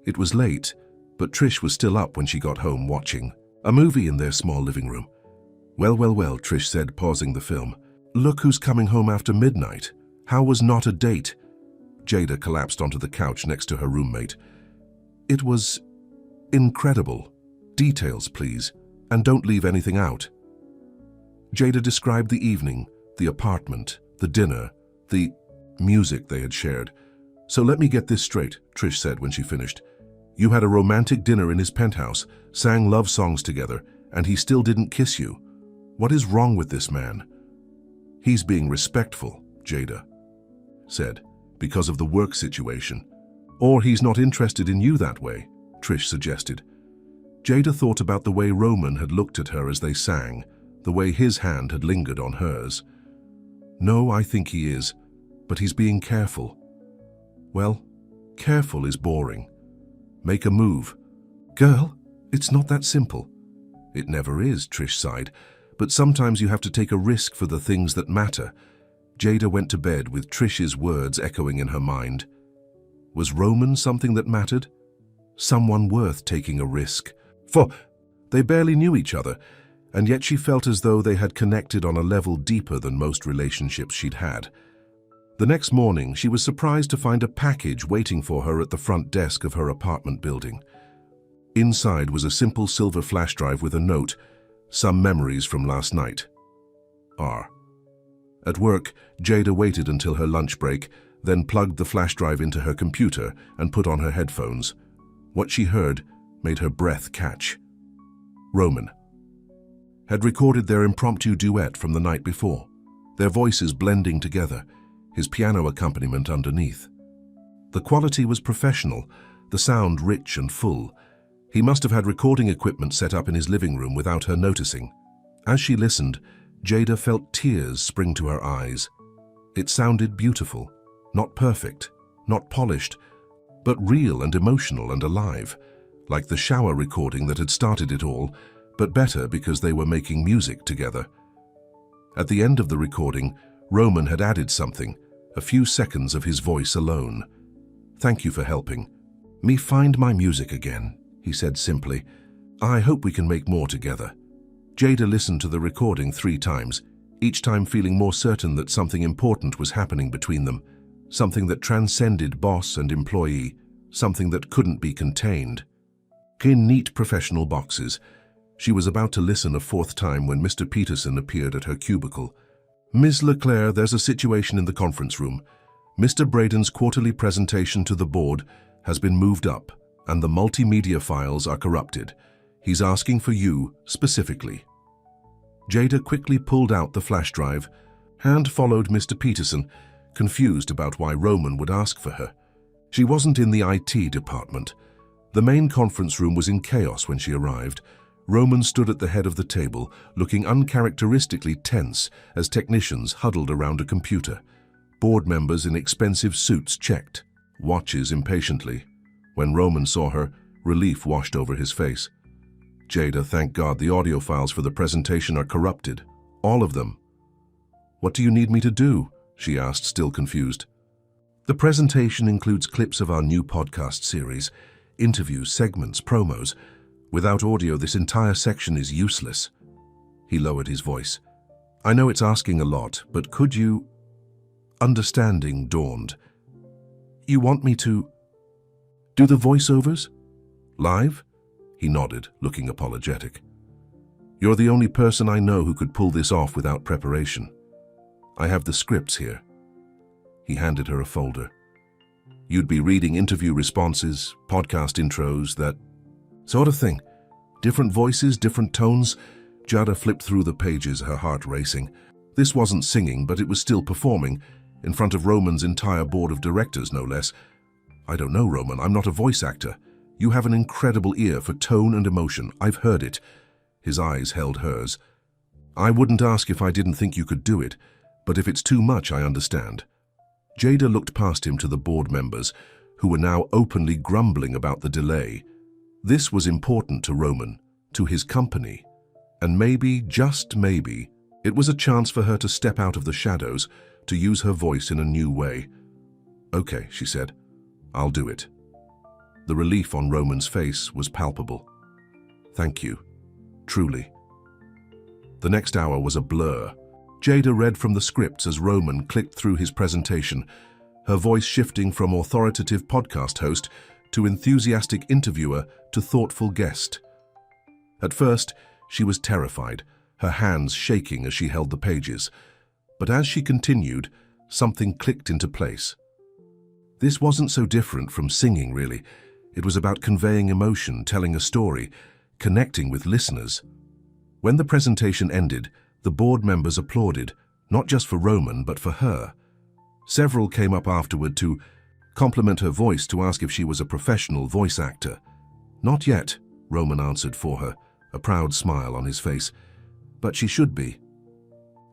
It was late, but Trish was still up when she got home, watching a movie in their small living room. Well, Trish said, pausing the film. "Look who's coming home after midnight. How was not a date?" Jada collapsed onto the couch next to her roommate. "It was incredible. Details, please, and don't leave anything out." Jada described the evening, the apartment, the dinner, the music they had shared. "So let me get this straight," Trish said when she finished. "You had a romantic dinner in his penthouse, sang love songs together, and he still didn't kiss you. What is wrong with this man?" "He's being respectful," Jada said, "because of the work situation. Or he's not interested in you that way," Trish suggested. Jada thought about the way Roman had looked at her as they sang, the way his hand had lingered on hers. "No, I think he is, but he's being careful." "Well, careful is boring. Make a move." "Girl, it's not that simple." "It never is," Trish sighed, "but sometimes you have to take a risk for the things that matter." Jada went to bed with Trish's words echoing in her mind. Was Roman something that mattered? Someone worth taking a risk for? They barely knew each other, and yet she felt as though they had connected on a level deeper than most relationships she'd had. The next morning, she was surprised to find a package waiting for her at the front desk of her apartment building. Inside was a simple silver flash drive with a note, "Some memories from last night. R." At work, Jada waited until her lunch break, then plugged the flash drive into her computer and put on her headphones. What she heard made her breath catch. Roman had recorded their impromptu duet from the night before, their voices blending together, his piano accompaniment underneath. The quality was professional, the sound rich and full. He must have had recording equipment set up in his living room without her noticing. As she listened, Jada felt tears spring to her eyes. It sounded beautiful, not perfect, not polished, but real and emotional and alive, like the shower recording that had started it all, but better because they were making music together. At the end of the recording, Roman had added something, a few seconds of his voice alone. "Thank you for helping me find my music again," he said simply. "I hope we can make more together." Jada listened to the recording 3 times, each time feeling more certain that something important was happening between them, something that transcended boss and employee, something that couldn't be contained. In neat professional boxes, she was about to listen a 4th time when Mr. Peterson appeared at her cubicle. "Ms. Leclerc, there's a situation in the conference room. Mr. Braden's quarterly presentation to the board, has been moved up, and the multimedia files are corrupted. He's asking for you specifically." Jada quickly pulled out the flash drive and followed Mr. Peterson, confused about why Roman would ask for her. She wasn't in the IT department. The main conference room was in chaos when she arrived. Roman stood at the head of the table, looking uncharacteristically tense as technicians huddled around a computer. Board members in expensive suits checked watches impatiently. When Roman saw her, relief washed over his face. "Jada, thank God the audio files for the presentation are corrupted. All of them." "What do you need me to do?" she asked, still confused. "The presentation includes clips of our new podcast series, interviews, segments, promos. Without audio, this entire section is useless." He lowered his voice. "I know it's asking a lot, but could you—" Understanding dawned. "You want me to do the voiceovers? Live?" He nodded, looking apologetic. "You're the only person I know who could pull this off without preparation. I have the scripts here." He handed her a folder. "You'd be reading interview responses, podcast intros, that sort of thing. Different voices, different tones." Jada flipped through the pages, her heart racing. This wasn't singing, but it was still performing, in front of Roman's entire board of directors, no less. "I don't know, Roman. I'm not a voice actor. You have an incredible ear for tone and emotion. I've heard it." His eyes held hers. "I wouldn't ask if I didn't think you could do it, but if it's too much, I understand." Jada looked past him to the board members, who were now openly grumbling about the delay. This was important to Roman, to his company, and maybe, just maybe, it was a chance for her to step out of the shadows, to use her voice in a new way. "Okay," she said. "I'll do it." The relief on Roman's face was palpable. "Thank you. Truly." The next hour was a blur. Jada read from the scripts as Roman clicked through his presentation, her voice shifting from authoritative podcast host to enthusiastic interviewer to thoughtful guest. At first, she was terrified, her hands shaking as she held the pages. But as she continued, something clicked into place. This wasn't so different from singing, really. It was about conveying emotion, telling a story, connecting with listeners. When the presentation ended, the board members applauded, not just for Roman, but for her. Several came up afterward to compliment her voice, to ask if she was a professional voice actor. "Not yet," Roman answered for her, a proud smile on his face. "But she should be."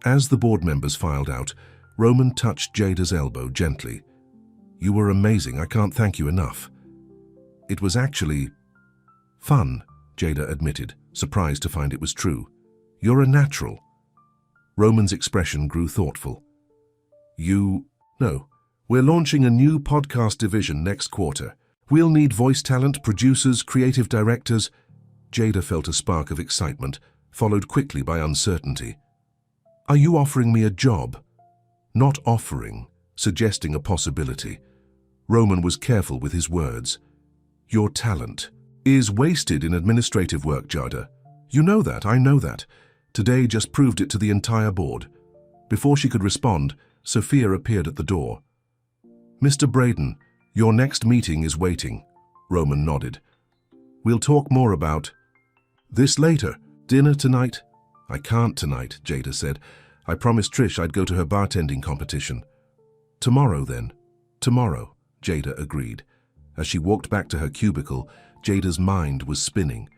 As the board members filed out, Roman touched Jada's elbow gently. "You were amazing. I can't thank you enough." "It was actually fun," Jada admitted, surprised to find it was true. "You're a natural." Roman's expression grew thoughtful. No, we're launching a new podcast division next quarter. We'll need voice talent, producers, creative directors." Jada felt a spark of excitement, followed quickly by uncertainty. "Are you offering me a job?" Not offering, suggesting a possibility. Roman was careful with his words. "Your talent is wasted in administrative work, Jada. You know that, I know that. Today just proved it to the entire board." Before she could respond, Sophia appeared at the door. "Mr. Braden, your next meeting is waiting." Roman nodded. "We'll talk more about this later. Dinner tonight?" "I can't tonight," Jada said. "I promised Trish I'd go to her bartending competition." "Tomorrow, then." "Tomorrow," Jada agreed. As she walked back to her cubicle, Jada's mind was spinning.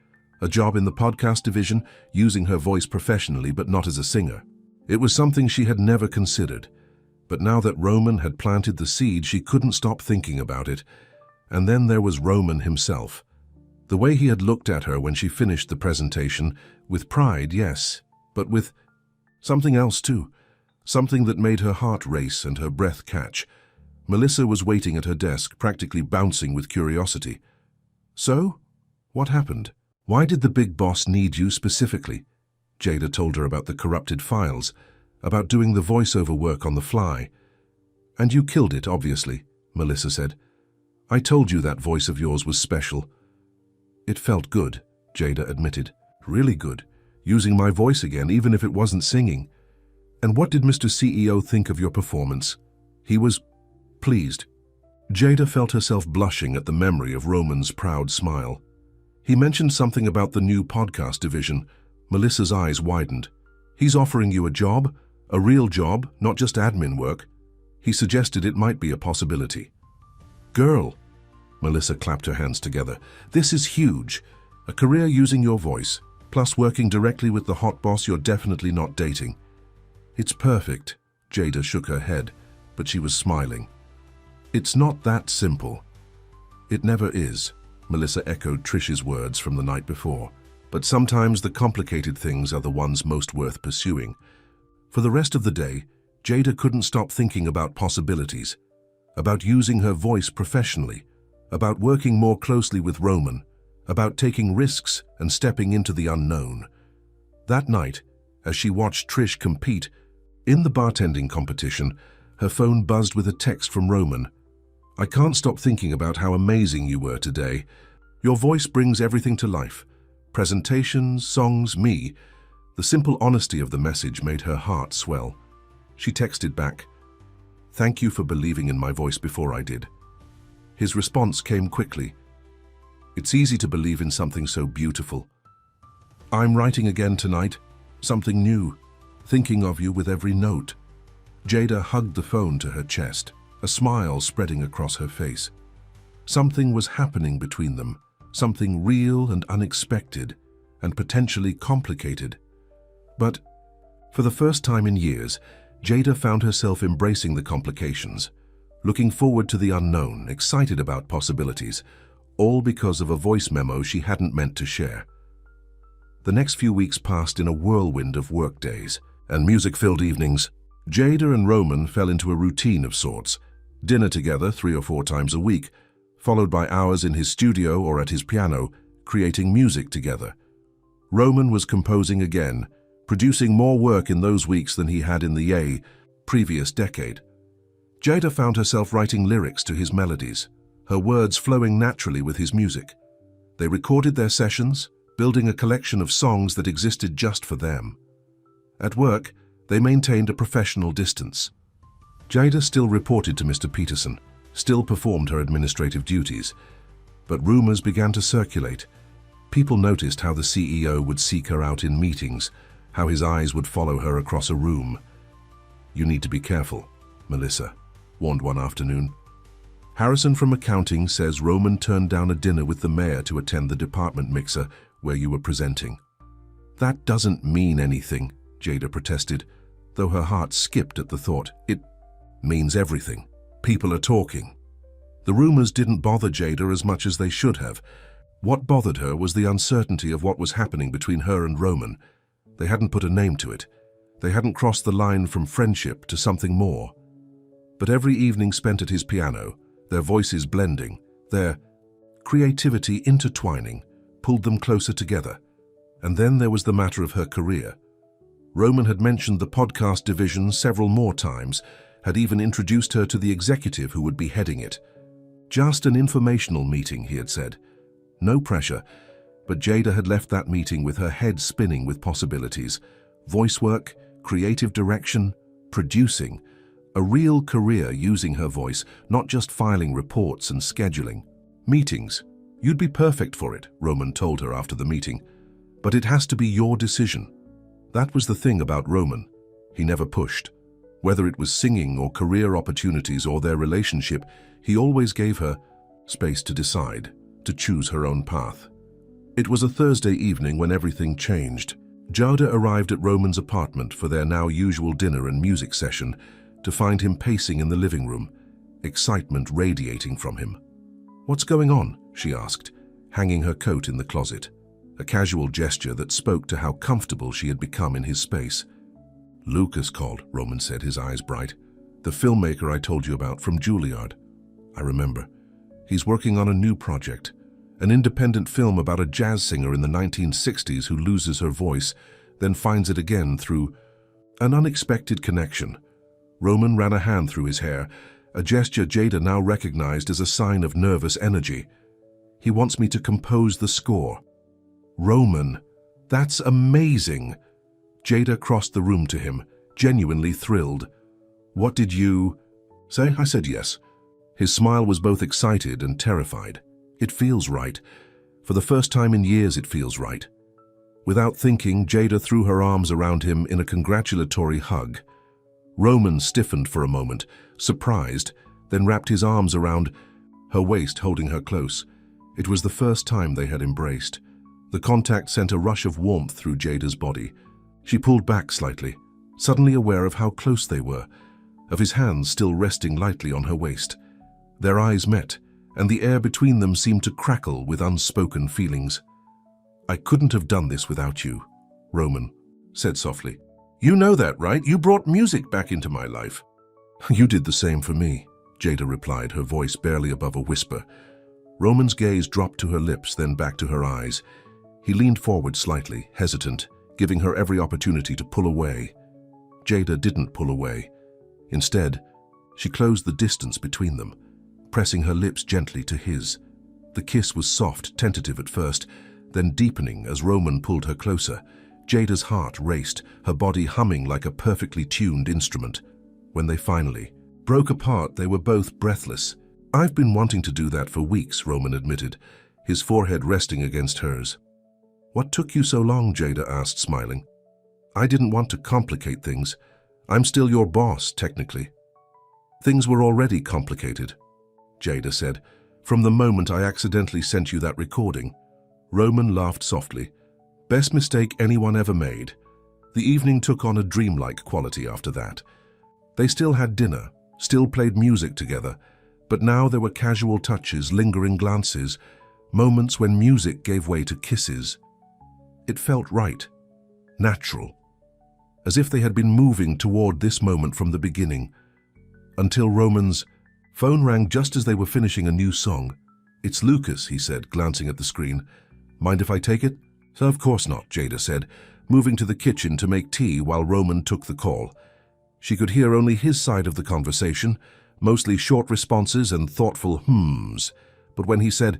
A job in the podcast division, using her voice professionally but not as a singer. It was something she had never considered. But now that Roman had planted the seed, she couldn't stop thinking about it. And then there was Roman himself. The way he had looked at her when she finished the presentation, with pride, yes, but with something else too. Something that made her heart race and her breath catch. Melissa was waiting at her desk, practically bouncing with curiosity. "So? What happened? Why did the big boss need you specifically?" Jada told her about the corrupted files, about doing the voiceover work on the fly. "And you killed it, obviously," Melissa said. "I told you that voice of yours was special." "It felt good," Jada admitted. "Really good. Using my voice again, even if it wasn't singing." "And what did Mr. CEO think of your performance?" "He was pleased." Jada felt herself blushing at the memory of Roman's proud smile. He mentioned something about the new podcast division. Melissa's eyes widened. He's offering you a job? A real job, not just admin work? He suggested it might be a possibility. Girl, Melissa clapped her hands together. This is huge. A career using your voice, plus working directly with the hot boss you're definitely not dating. It's perfect. Jada shook her head, but she was smiling. It's not that simple. It never is, Melissa echoed Trish's words from the night before. But sometimes the complicated things are the ones most worth pursuing. For the rest of the day, Jada couldn't stop thinking about possibilities, about using her voice professionally, about working more closely with Roman, about taking risks and stepping into the unknown. That night, as she watched Trish compete in the bartending competition, her phone buzzed with a text from Roman. I can't stop thinking about how amazing you were today. Your voice brings everything to life. Presentations, songs, me. The simple honesty of the message made her heart swell. She texted back, "Thank you for believing in my voice before I did." His response came quickly. It's easy to believe in something so beautiful. I'm writing again tonight, something new, thinking of you with every note. Jada hugged the phone to her chest, a smile spreading across her face. Something was happening between them, something real and unexpected, and potentially complicated. But, for the first time in years, Jada found herself embracing the complications, looking forward to the unknown, excited about possibilities, all because of a voice memo she hadn't meant to share. The next few weeks passed in a whirlwind of work days and music-filled evenings. Jada and Roman fell into a routine of sorts, dinner together 3 or 4 times a week, followed by hours in his studio or at his piano, creating music together. Roman was composing again, producing more work in those weeks than he had in the previous decade. Jada found herself writing lyrics to his melodies, her words flowing naturally with his music. They recorded their sessions, building a collection of songs that existed just for them. At work, they maintained a professional distance. Jada still reported to Mr. Peterson, still performed her administrative duties, but rumors began to circulate. People noticed how the CEO would seek her out in meetings, how his eyes would follow her across a room. You need to be careful, Melissa warned one afternoon. Harrison from accounting says Roman turned down a dinner with the mayor to attend the department mixer where you were presenting. That doesn't mean anything, Jada protested, though her heart skipped at the thought. It means everything. People are talking. The rumors didn't bother Jada as much as they should have. What bothered her was the uncertainty of what was happening between her and Roman. They hadn't put a name to it. They hadn't crossed the line from friendship to something more. But every evening spent at his piano, their voices blending, their creativity intertwining, pulled them closer together. And then there was the matter of her career. Roman had mentioned the podcast division several more times, had even introduced her to the executive who would be heading it. Just an informational meeting, he had said. No pressure, but Jada had left that meeting with her head spinning with possibilities. Voice work, creative direction, producing. A real career using her voice, not just filing reports and scheduling. Meetings. You'd be perfect for it, Roman told her after the meeting. But it has to be your decision. That was the thing about Roman. He never pushed. Whether it was singing or career opportunities or their relationship, he always gave her space to decide, to choose her own path. It was a Thursday evening when everything changed. Jada arrived at Roman's apartment for their now usual dinner and music session to find him pacing in the living room, excitement radiating from him. "What's going on?" she asked, hanging her coat in the closet, a casual gesture that spoke to how comfortable she had become in his space. "Lucas called," Roman said, his eyes bright. "The filmmaker I told you about from Juilliard." "I remember. He's working on a new project, an independent film about a jazz singer in the 1960s who loses her voice, then finds it again through an unexpected connection." Roman ran a hand through his hair, a gesture Jada now recognized as a sign of nervous energy. "He wants me to compose the score." "Roman, that's amazing!" Jada crossed the room to him, genuinely thrilled. "What did you say?" "I said yes." His smile was both excited and terrified. It feels right. For the first time in years, it feels right. Without thinking, Jada threw her arms around him in a congratulatory hug. Roman stiffened for a moment, surprised, then wrapped his arms around her waist, holding her close. It was the first time they had embraced. The contact sent a rush of warmth through Jada's body. She pulled back slightly, suddenly aware of how close they were, of his hands still resting lightly on her waist. Their eyes met, and the air between them seemed to crackle with unspoken feelings. "I couldn't have done this without you," Roman said softly. "You know that, right? You brought music back into my life." "You did the same for me," Jada replied, her voice barely above a whisper. Roman's gaze dropped to her lips, then back to her eyes. He leaned forward slightly, hesitant, giving her every opportunity to pull away. Jada didn't pull away. Instead, she closed the distance between them, pressing her lips gently to his. The kiss was soft, tentative at first, then deepening as Roman pulled her closer. Jada's heart raced, her body humming like a perfectly tuned instrument. When they finally broke apart, they were both breathless. "I've been wanting to do that for weeks," Roman admitted, his forehead resting against hers. "What took you so long?" Jada asked, smiling. "I didn't want to complicate things. I'm still your boss, technically." "Things were already complicated," Jada said, "from the moment I accidentally sent you that recording." Roman laughed softly. "Best mistake anyone ever made." The evening took on a dreamlike quality after that. They still had dinner, still played music together, but now there were casual touches, lingering glances, moments when music gave way to kisses. It felt right, natural, as if they had been moving toward this moment from the beginning. Until Roman's phone rang just as they were finishing a new song. "It's Lucas," he said, glancing at the screen. "Mind if I take it?" "Of course not," Jada said, moving to the kitchen to make tea while Roman took the call. She could hear only his side of the conversation, mostly short responses and thoughtful hmms. But when he said,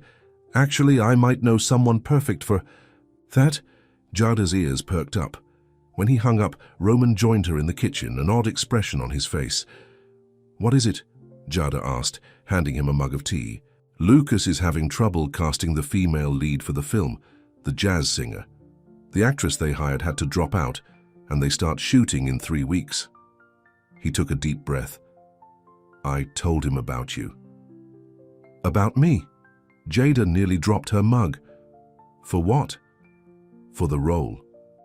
"Actually, I might know someone perfect for that," Jada's ears perked up. When he hung up, Roman joined her in the kitchen, an odd expression on his face. "What is it?" Jada asked, handing him a mug of tea. "Lucas is having trouble casting the female lead for the film, the jazz singer. The actress they hired had to drop out, and they start shooting in 3 weeks." He took a deep breath. "I told him about you." "About me?" Jada nearly dropped her mug. "For what?" "For the role.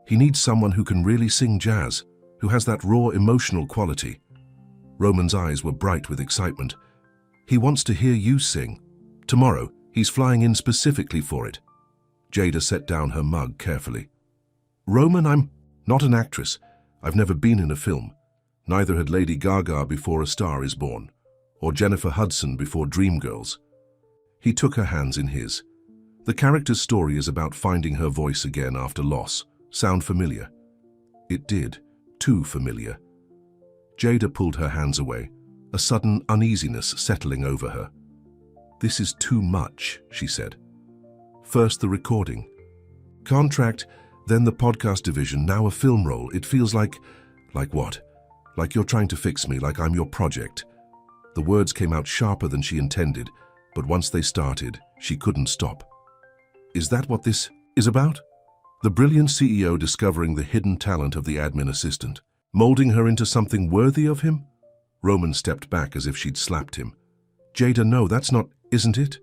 He needs someone who can really sing jazz, who has that raw emotional quality." Roman's eyes were bright with excitement. "He wants to hear you sing. Tomorrow, he's flying in specifically for it." Jada set down her mug carefully. "Roman, I'm not an actress. I've never been in a film. Neither had Lady Gaga before A Star Is Born, or Jennifer Hudson before Dreamgirls." He took her hands in his. "The character's story is about finding her voice again after loss. Sound familiar?" It did, too familiar. Jada pulled her hands away, a sudden uneasiness settling over her. "This is too much," she said. "First the recording. Contract, then the podcast division, now a film role. It feels like what? Like you're trying to fix me, like I'm your project." The words came out sharper than she intended, but once they started, she couldn't stop. "Is that what this is about?" The brilliant CEO discovering the hidden talent of the admin assistant, molding her into something worthy of him? Roman stepped back as if she'd slapped him. "Jada, no, that's not, isn't it?"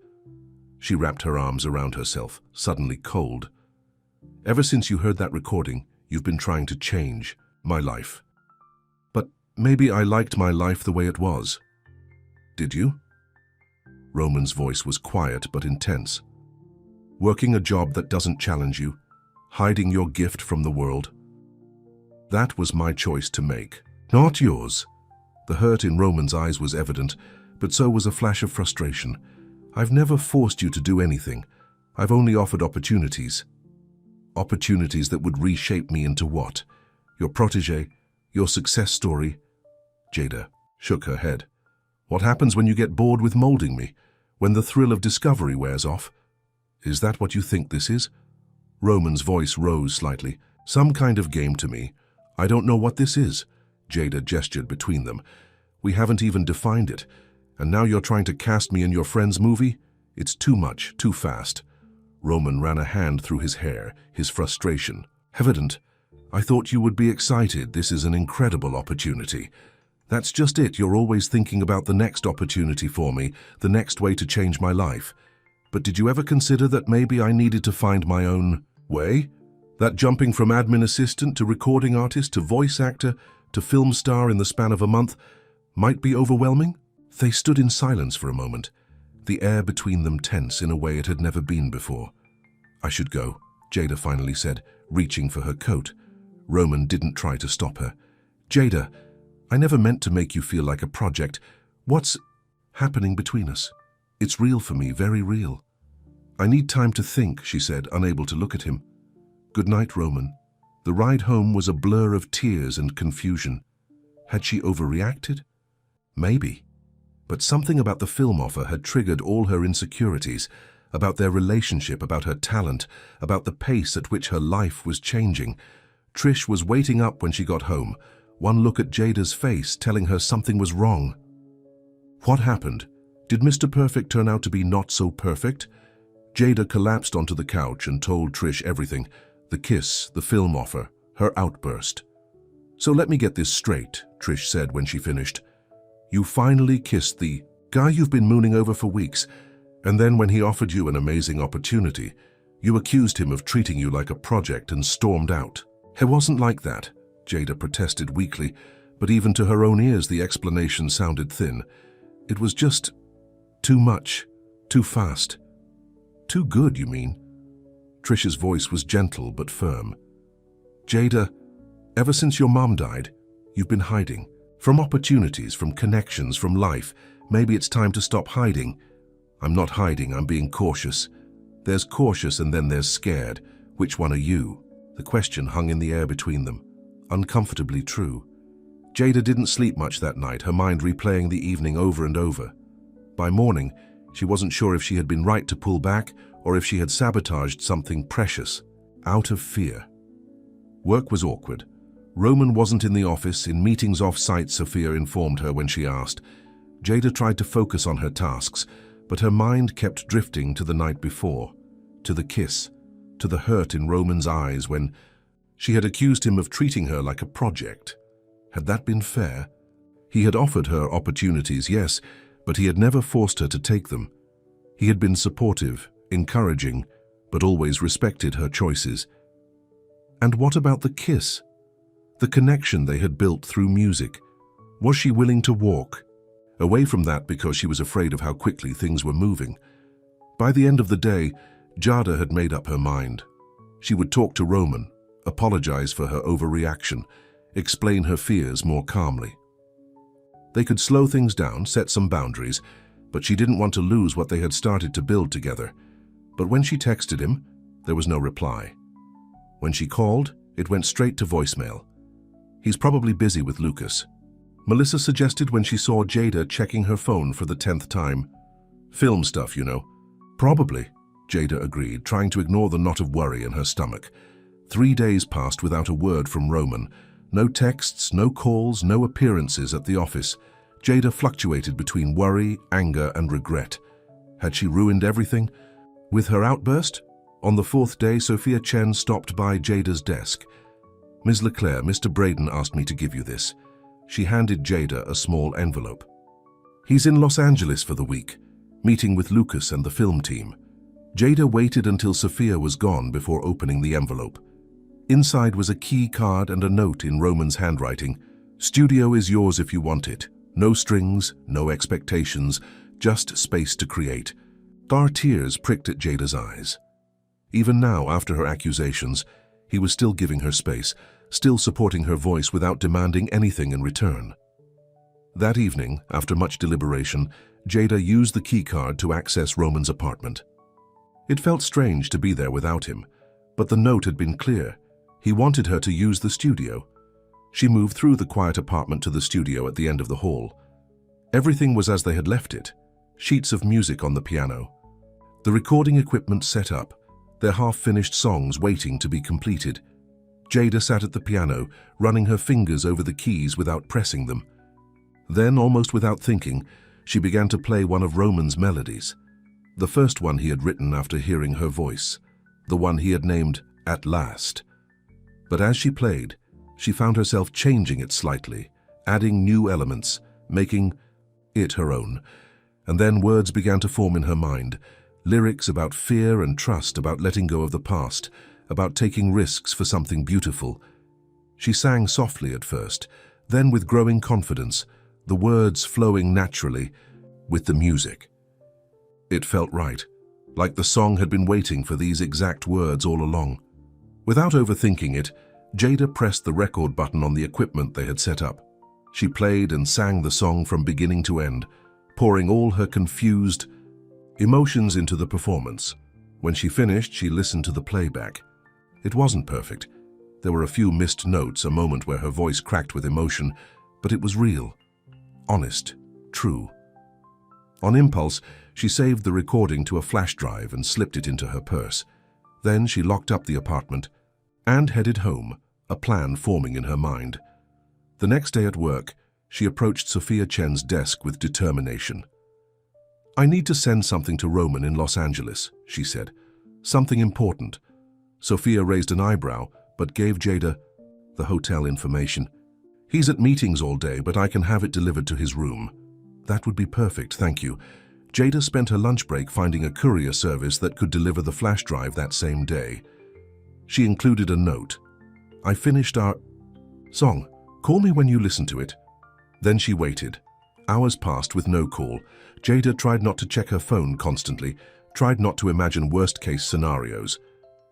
She wrapped her arms around herself, suddenly cold. "Ever since you heard that recording, you've been trying to change my life. But maybe I liked my life the way it was." "Did you?" Roman's voice was quiet but intense. "Working a job that doesn't challenge you, hiding your gift from the world. That was my choice to make, not yours." The hurt in Roman's eyes was evident, but so was a flash of frustration. "I've never forced you to do anything. I've only offered opportunities. Opportunities that would reshape me into what? Your protege? Your success story?" Jada shook her head. "What happens when you get bored with molding me? When the thrill of discovery wears off? Is that what you think this is?" Roman's voice rose slightly. "Some kind of game to me. I don't know what this is." Jada gestured between them. "We haven't even defined it. And now you're trying to cast me in your friend's movie? It's too much, too fast. Roman ran a hand through his hair, his frustration evident. I thought you would be excited. This is an incredible opportunity. That's just it. You're always thinking about the next opportunity for me, the next way to change my life. But did you ever consider that maybe I needed to find my own way? That jumping from admin assistant to recording artist to voice actor to film star in the span of a month might be overwhelming? They stood in silence for a moment, the air between them tense in a way it had never been before. I should go, Jada finally said, reaching for her coat. Roman didn't try to stop her. Jada, I never meant to make you feel like a project. What's happening between us? It's real for me, very real. I need time to think, she said, unable to look at him. Good night, Roman. The ride home was a blur of tears and confusion. Had she overreacted? Maybe. But something about the film offer had triggered all her insecurities, about their relationship, about her talent, about the pace at which her life was changing. Trish was waiting up when she got home, one look at Jada's face telling her something was wrong. What happened? Did Mr. Perfect turn out to be not so perfect? Jada collapsed onto the couch and told Trish everything, the kiss, the film offer, her outburst. So let me get this straight, Trish said when she finished. You finally kissed the guy you've been mooning over for weeks, and then when he offered you an amazing opportunity, you accused him of treating you like a project and stormed out. It wasn't like that, Jada protested weakly, but even to her own ears the explanation sounded thin. It was just too much, too fast. Too good, you mean? Trish's voice was gentle but firm. Jada, ever since your mom died, you've been hiding. From opportunities, from connections, from life. Maybe it's time to stop hiding. I'm not hiding, I'm being cautious. There's cautious and then there's scared. Which one are you? The question hung in the air between them, uncomfortably true. Jada didn't sleep much that night, her mind replaying the evening over and over. By morning, she wasn't sure if she had been right to pull back or if she had sabotaged something precious, out of fear. Work was awkward. Roman wasn't in the office. In meetings off-site, Sophia informed her when she asked. Jada tried to focus on her tasks, but her mind kept drifting to the night before, to the kiss, to the hurt in Roman's eyes when she had accused him of treating her like a project. Had that been fair? He had offered her opportunities, yes, but he had never forced her to take them. He had been supportive, encouraging, but always respected her choices. And what about the kiss? The connection they had built through music. Was she willing to walk away from that because she was afraid of how quickly things were moving? By the end of the day, Jada had made up her mind. She would talk to Roman, apologize for her overreaction, explain her fears more calmly. They could slow things down, set some boundaries, but she didn't want to lose what they had started to build together. But when she texted him, there was no reply. When she called, it went straight to voicemail. He's probably busy with Lucas, Melissa suggested when she saw Jada checking her phone for the 10th time. Film stuff, you know. Probably, Jada agreed, trying to ignore the knot of worry in her stomach. 3 days passed without a word from Roman. No texts, no calls, no appearances at the office. Jada fluctuated between worry, anger, and regret. Had she ruined everything? With her outburst? On the 4th day, Sophia Chen stopped by Jada's desk. Ms. Leclerc, Mr. Braden asked me to give you this. She handed Jada a small envelope. He's in Los Angeles for the week, meeting with Lucas and the film team. Jada waited until Sophia was gone before opening the envelope. Inside was a key card and a note in Roman's handwriting. Studio is yours if you want it. No strings, no expectations, just space to create. Tears pricked at Jada's eyes. Even now, after her accusations, he was still giving her space, still supporting her voice without demanding anything in return. That evening, after much deliberation, Jada used the keycard to access Roman's apartment. It felt strange to be there without him, but the note had been clear. He wanted her to use the studio. She moved through the quiet apartment to the studio at the end of the hall. Everything was as they had left it, sheets of music on the piano. The recording equipment set up, their half-finished songs waiting to be completed. Jada sat at the piano, running her fingers over the keys without pressing them. Then, almost without thinking, she began to play one of Roman's melodies. The first one he had written after hearing her voice, the one he had named At Last. But as she played, she found herself changing it slightly, adding new elements, making it her own. And then words began to form in her mind, lyrics about fear and trust, about letting go of the past, about taking risks for something beautiful. She sang softly at first, then with growing confidence, the words flowing naturally with the music. It felt right, like the song had been waiting for these exact words all along. Without overthinking it, Jada pressed the record button on the equipment they had set up. She played and sang the song from beginning to end, pouring all her confused emotions into the performance. When she finished, she listened to the playback. It wasn't perfect. There were a few missed notes, a moment where her voice cracked with emotion, but it was real, honest, true. On impulse, she saved the recording to a flash drive and slipped it into her purse. Then she locked up the apartment and headed home, a plan forming in her mind. The next day at work, she approached Sophia Chen's desk with determination. "I need to send something to Roman in Los Angeles," she said. "Something important." Sophia raised an eyebrow, but gave Jada the hotel information. "He's at meetings all day, but I can have it delivered to his room." "That would be perfect, thank you." Jada spent her lunch break finding a courier service that could deliver the flash drive that same day. She included a note. "I finished our song. Call me when you listen to it." Then she waited. Hours passed with no call. Jada tried not to check her phone constantly, tried not to imagine worst-case scenarios.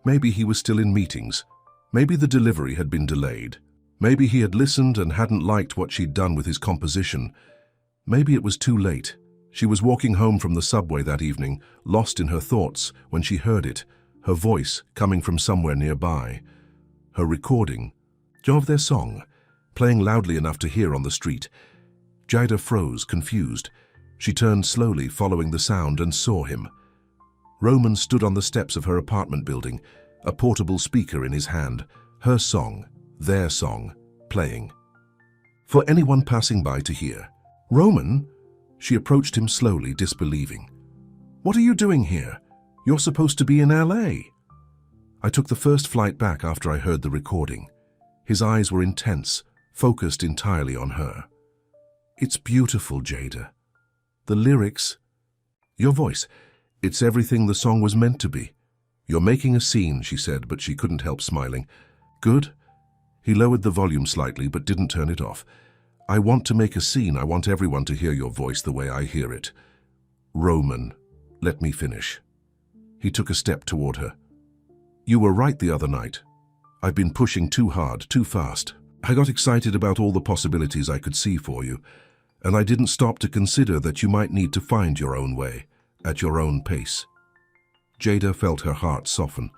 Maybe he was still in meetings. Maybe the delivery had been delayed. Maybe he had listened and hadn't liked what she'd done with his composition. Maybe it was too late. She was walking home from the subway that evening, lost in her thoughts, when she heard it, her voice coming from somewhere nearby. Her recording of their song, playing loudly enough to hear on the street. Jada froze, confused. She turned slowly, following the sound, and saw him. Roman stood on the steps of her apartment building, a portable speaker in his hand, her song, their song, playing. For anyone passing by to hear. "Roman?" She approached him slowly, disbelieving. "What are you doing here? You're supposed to be in LA." "I took the first flight back after I heard the recording." His eyes were intense, focused entirely on her. "It's beautiful, Jada. The lyrics, your voice, it's everything the song was meant to be. You're making a scene," she said, but she couldn't help smiling. "Good?" He lowered the volume slightly, but didn't turn it off. "I want to make a scene. I want everyone to hear your voice the way I hear it." "Roman, let me finish." He took a step toward her. "You were right the other night. I've been pushing too hard, too fast. I got excited about all the possibilities I could see for you, and I didn't stop to consider that you might need to find your own way, at your own pace." Jada felt her heart soften.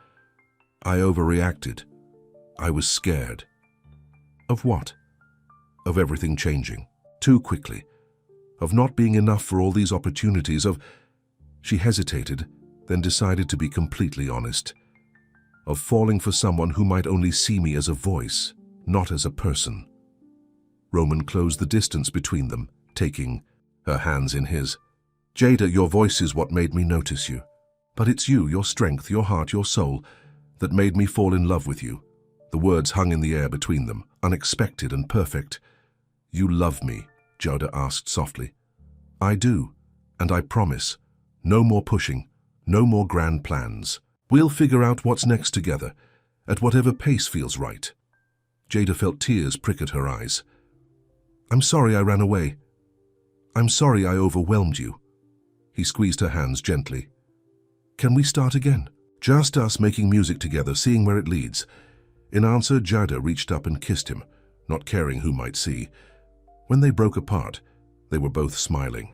"I overreacted. I was scared." "Of what?" "Of everything changing, too quickly. Of not being enough for all these opportunities, of—" She hesitated, then decided to be completely honest. "Of falling for someone who might only see me as a voice, not as a person." Roman closed the distance between them, taking her hands in his. "Jada, your voice is what made me notice you. But it's you, your strength, your heart, your soul, that made me fall in love with you." The words hung in the air between them, unexpected and perfect. "You love me?" Jada asked softly. "I do, and I promise. No more pushing, no more grand plans. We'll figure out what's next together, at whatever pace feels right." Jada felt tears prick at her eyes. "I'm sorry I ran away. I'm sorry I overwhelmed you." He squeezed her hands gently. "Can we start again? Just us making music together, seeing where it leads." In answer, Jada reached up and kissed him, not caring who might see. When they broke apart, they were both smiling.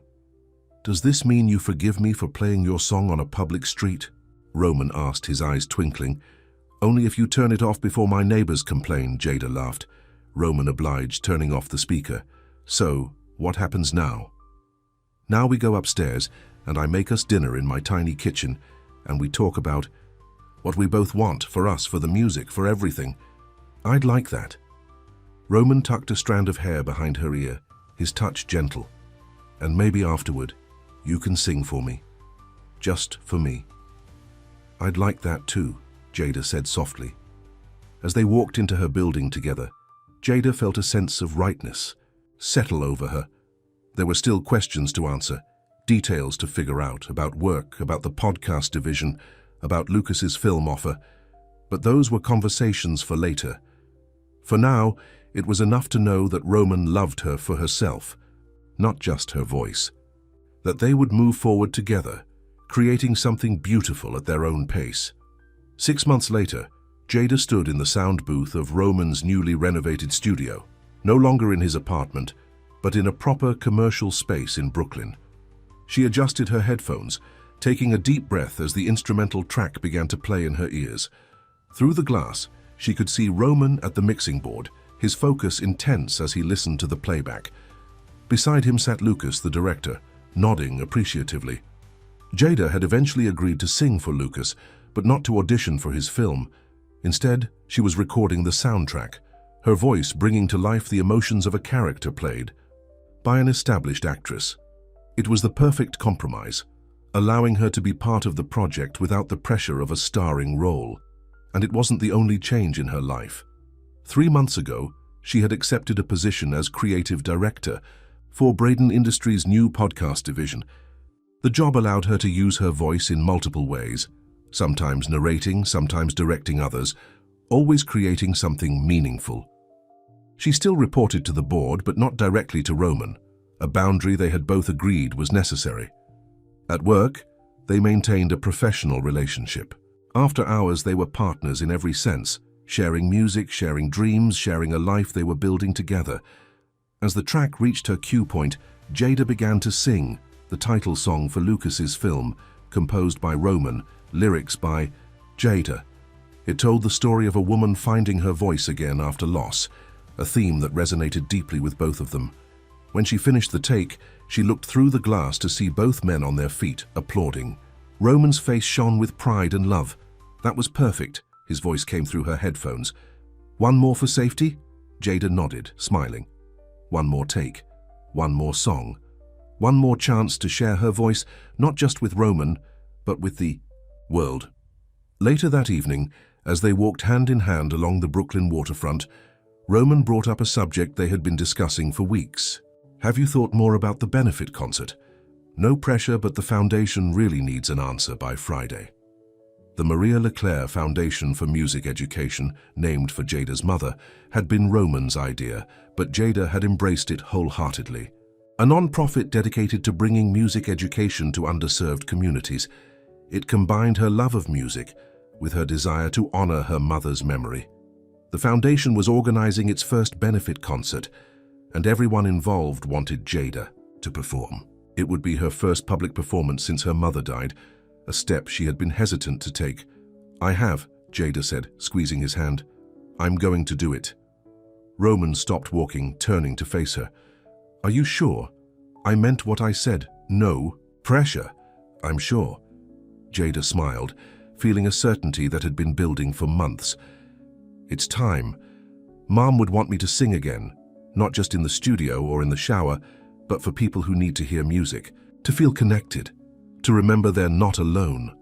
"Does this mean you forgive me for playing your song on a public street?" Roman asked, his eyes twinkling. "Only if you turn it off before my neighbors complain," Jada laughed. Roman obliged, turning off the speaker. "So, what happens now?" "Now we go upstairs, and I make us dinner in my tiny kitchen, and we talk about what we both want, for us, for the music, for everything." "I'd like that." Roman tucked a strand of hair behind her ear, his touch gentle. And maybe afterward, you can sing for me. Just for me. I'd like that too, Jada said softly. As they walked into her building together, Jada felt a sense of rightness settle over her. There were still questions to answer, details to figure out about work, about the podcast division, about Lucas's film offer, but those were conversations for later. For now, it was enough to know that Roman loved her for herself, not just her voice. That they would move forward together, creating something beautiful at their own pace. 6 months later, Jada stood in the sound booth of Roman's newly renovated studio, no longer in his apartment, but in a proper commercial space in Brooklyn. She adjusted her headphones, taking a deep breath as the instrumental track began to play in her ears. Through the glass, she could see Roman at the mixing board, his focus intense as he listened to the playback. Beside him sat Lucas, the director, nodding appreciatively. Jada had eventually agreed to sing for Lucas, but not to audition for his film. Instead, she was recording the soundtrack, her voice bringing to life the emotions of a character played by an established actress. It was the perfect compromise, allowing her to be part of the project without the pressure of a starring role. And it wasn't the only change in her life. 3 months ago, she had accepted a position as creative director for Braden Industries' new podcast division. The job allowed her to use her voice in multiple ways, sometimes narrating, sometimes directing others, always creating something meaningful. She still reported to the board, but not directly to Roman, a boundary they had both agreed was necessary. At work, they maintained a professional relationship. After hours, they were partners in every sense, sharing music, sharing dreams, sharing a life they were building together. As the track reached her cue point, Jada began to sing the title song for Lucas's film, composed by Roman, lyrics by Jada. It told the story of a woman finding her voice again after loss, a theme that resonated deeply with both of them. When she finished the take, she looked through the glass to see both men on their feet, applauding. Roman's face shone with pride and love. That was perfect, his voice came through her headphones. One more for safety? Jada nodded, smiling. One more take, one more song, one more chance to share her voice, not just with Roman, but with the world. Later that evening, as they walked hand in hand along the Brooklyn waterfront, Roman brought up a subject they had been discussing for weeks. Have you thought more about the benefit concert? No pressure, but the foundation really needs an answer by Friday. The Maria Leclerc Foundation for Music Education, named for Jada's mother, had been Roman's idea, but Jada had embraced it wholeheartedly. A non-profit dedicated to bringing music education to underserved communities. It combined her love of music with her desire to honor her mother's memory. The foundation was organizing its first benefit concert, and everyone involved wanted Jada to perform. It would be her first public performance since her mother died, a step she had been hesitant to take. I have, Jada said, squeezing his hand. I'm going to do it. Roman stopped walking, turning to face her. Are you sure? I meant what I said. No pressure, I'm sure. Jada smiled, feeling a certainty that had been building for months. It's time. Mom would want me to sing again, not just in the studio or in the shower, but for people who need to hear music, to feel connected, to remember they're not alone.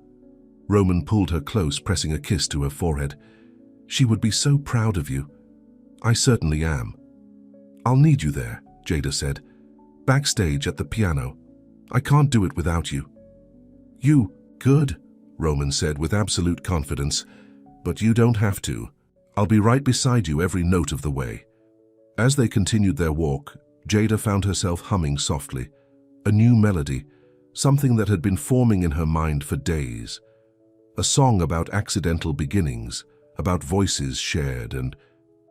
Roman pulled her close, pressing a kiss to her forehead. She would be so proud of you. I certainly am. I'll need you there, Jada said, backstage at the piano. I can't do it without you. You, good, Roman said with absolute confidence, but you don't have to. I'll be right beside you every note of the way. As they continued their walk, Jada found herself humming softly, a new melody, something that had been forming in her mind for days. A song about accidental beginnings, about voices shared and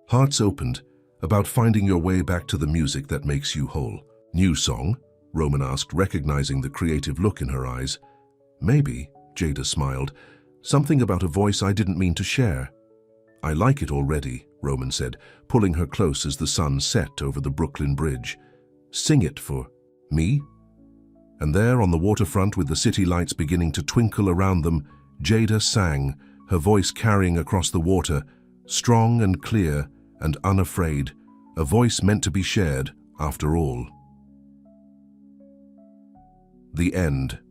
hearts opened, about finding your way back to the music that makes you whole. New song? Roman asked, recognizing the creative look in her eyes. Maybe, Jada smiled, something about a voice I didn't mean to share. I like it already, Roman said, pulling her close as the sun set over the Brooklyn Bridge. Sing it for me? And there on the waterfront, with the city lights beginning to twinkle around them, Jada sang, her voice carrying across the water, strong and clear and unafraid, a voice meant to be shared after all. The end.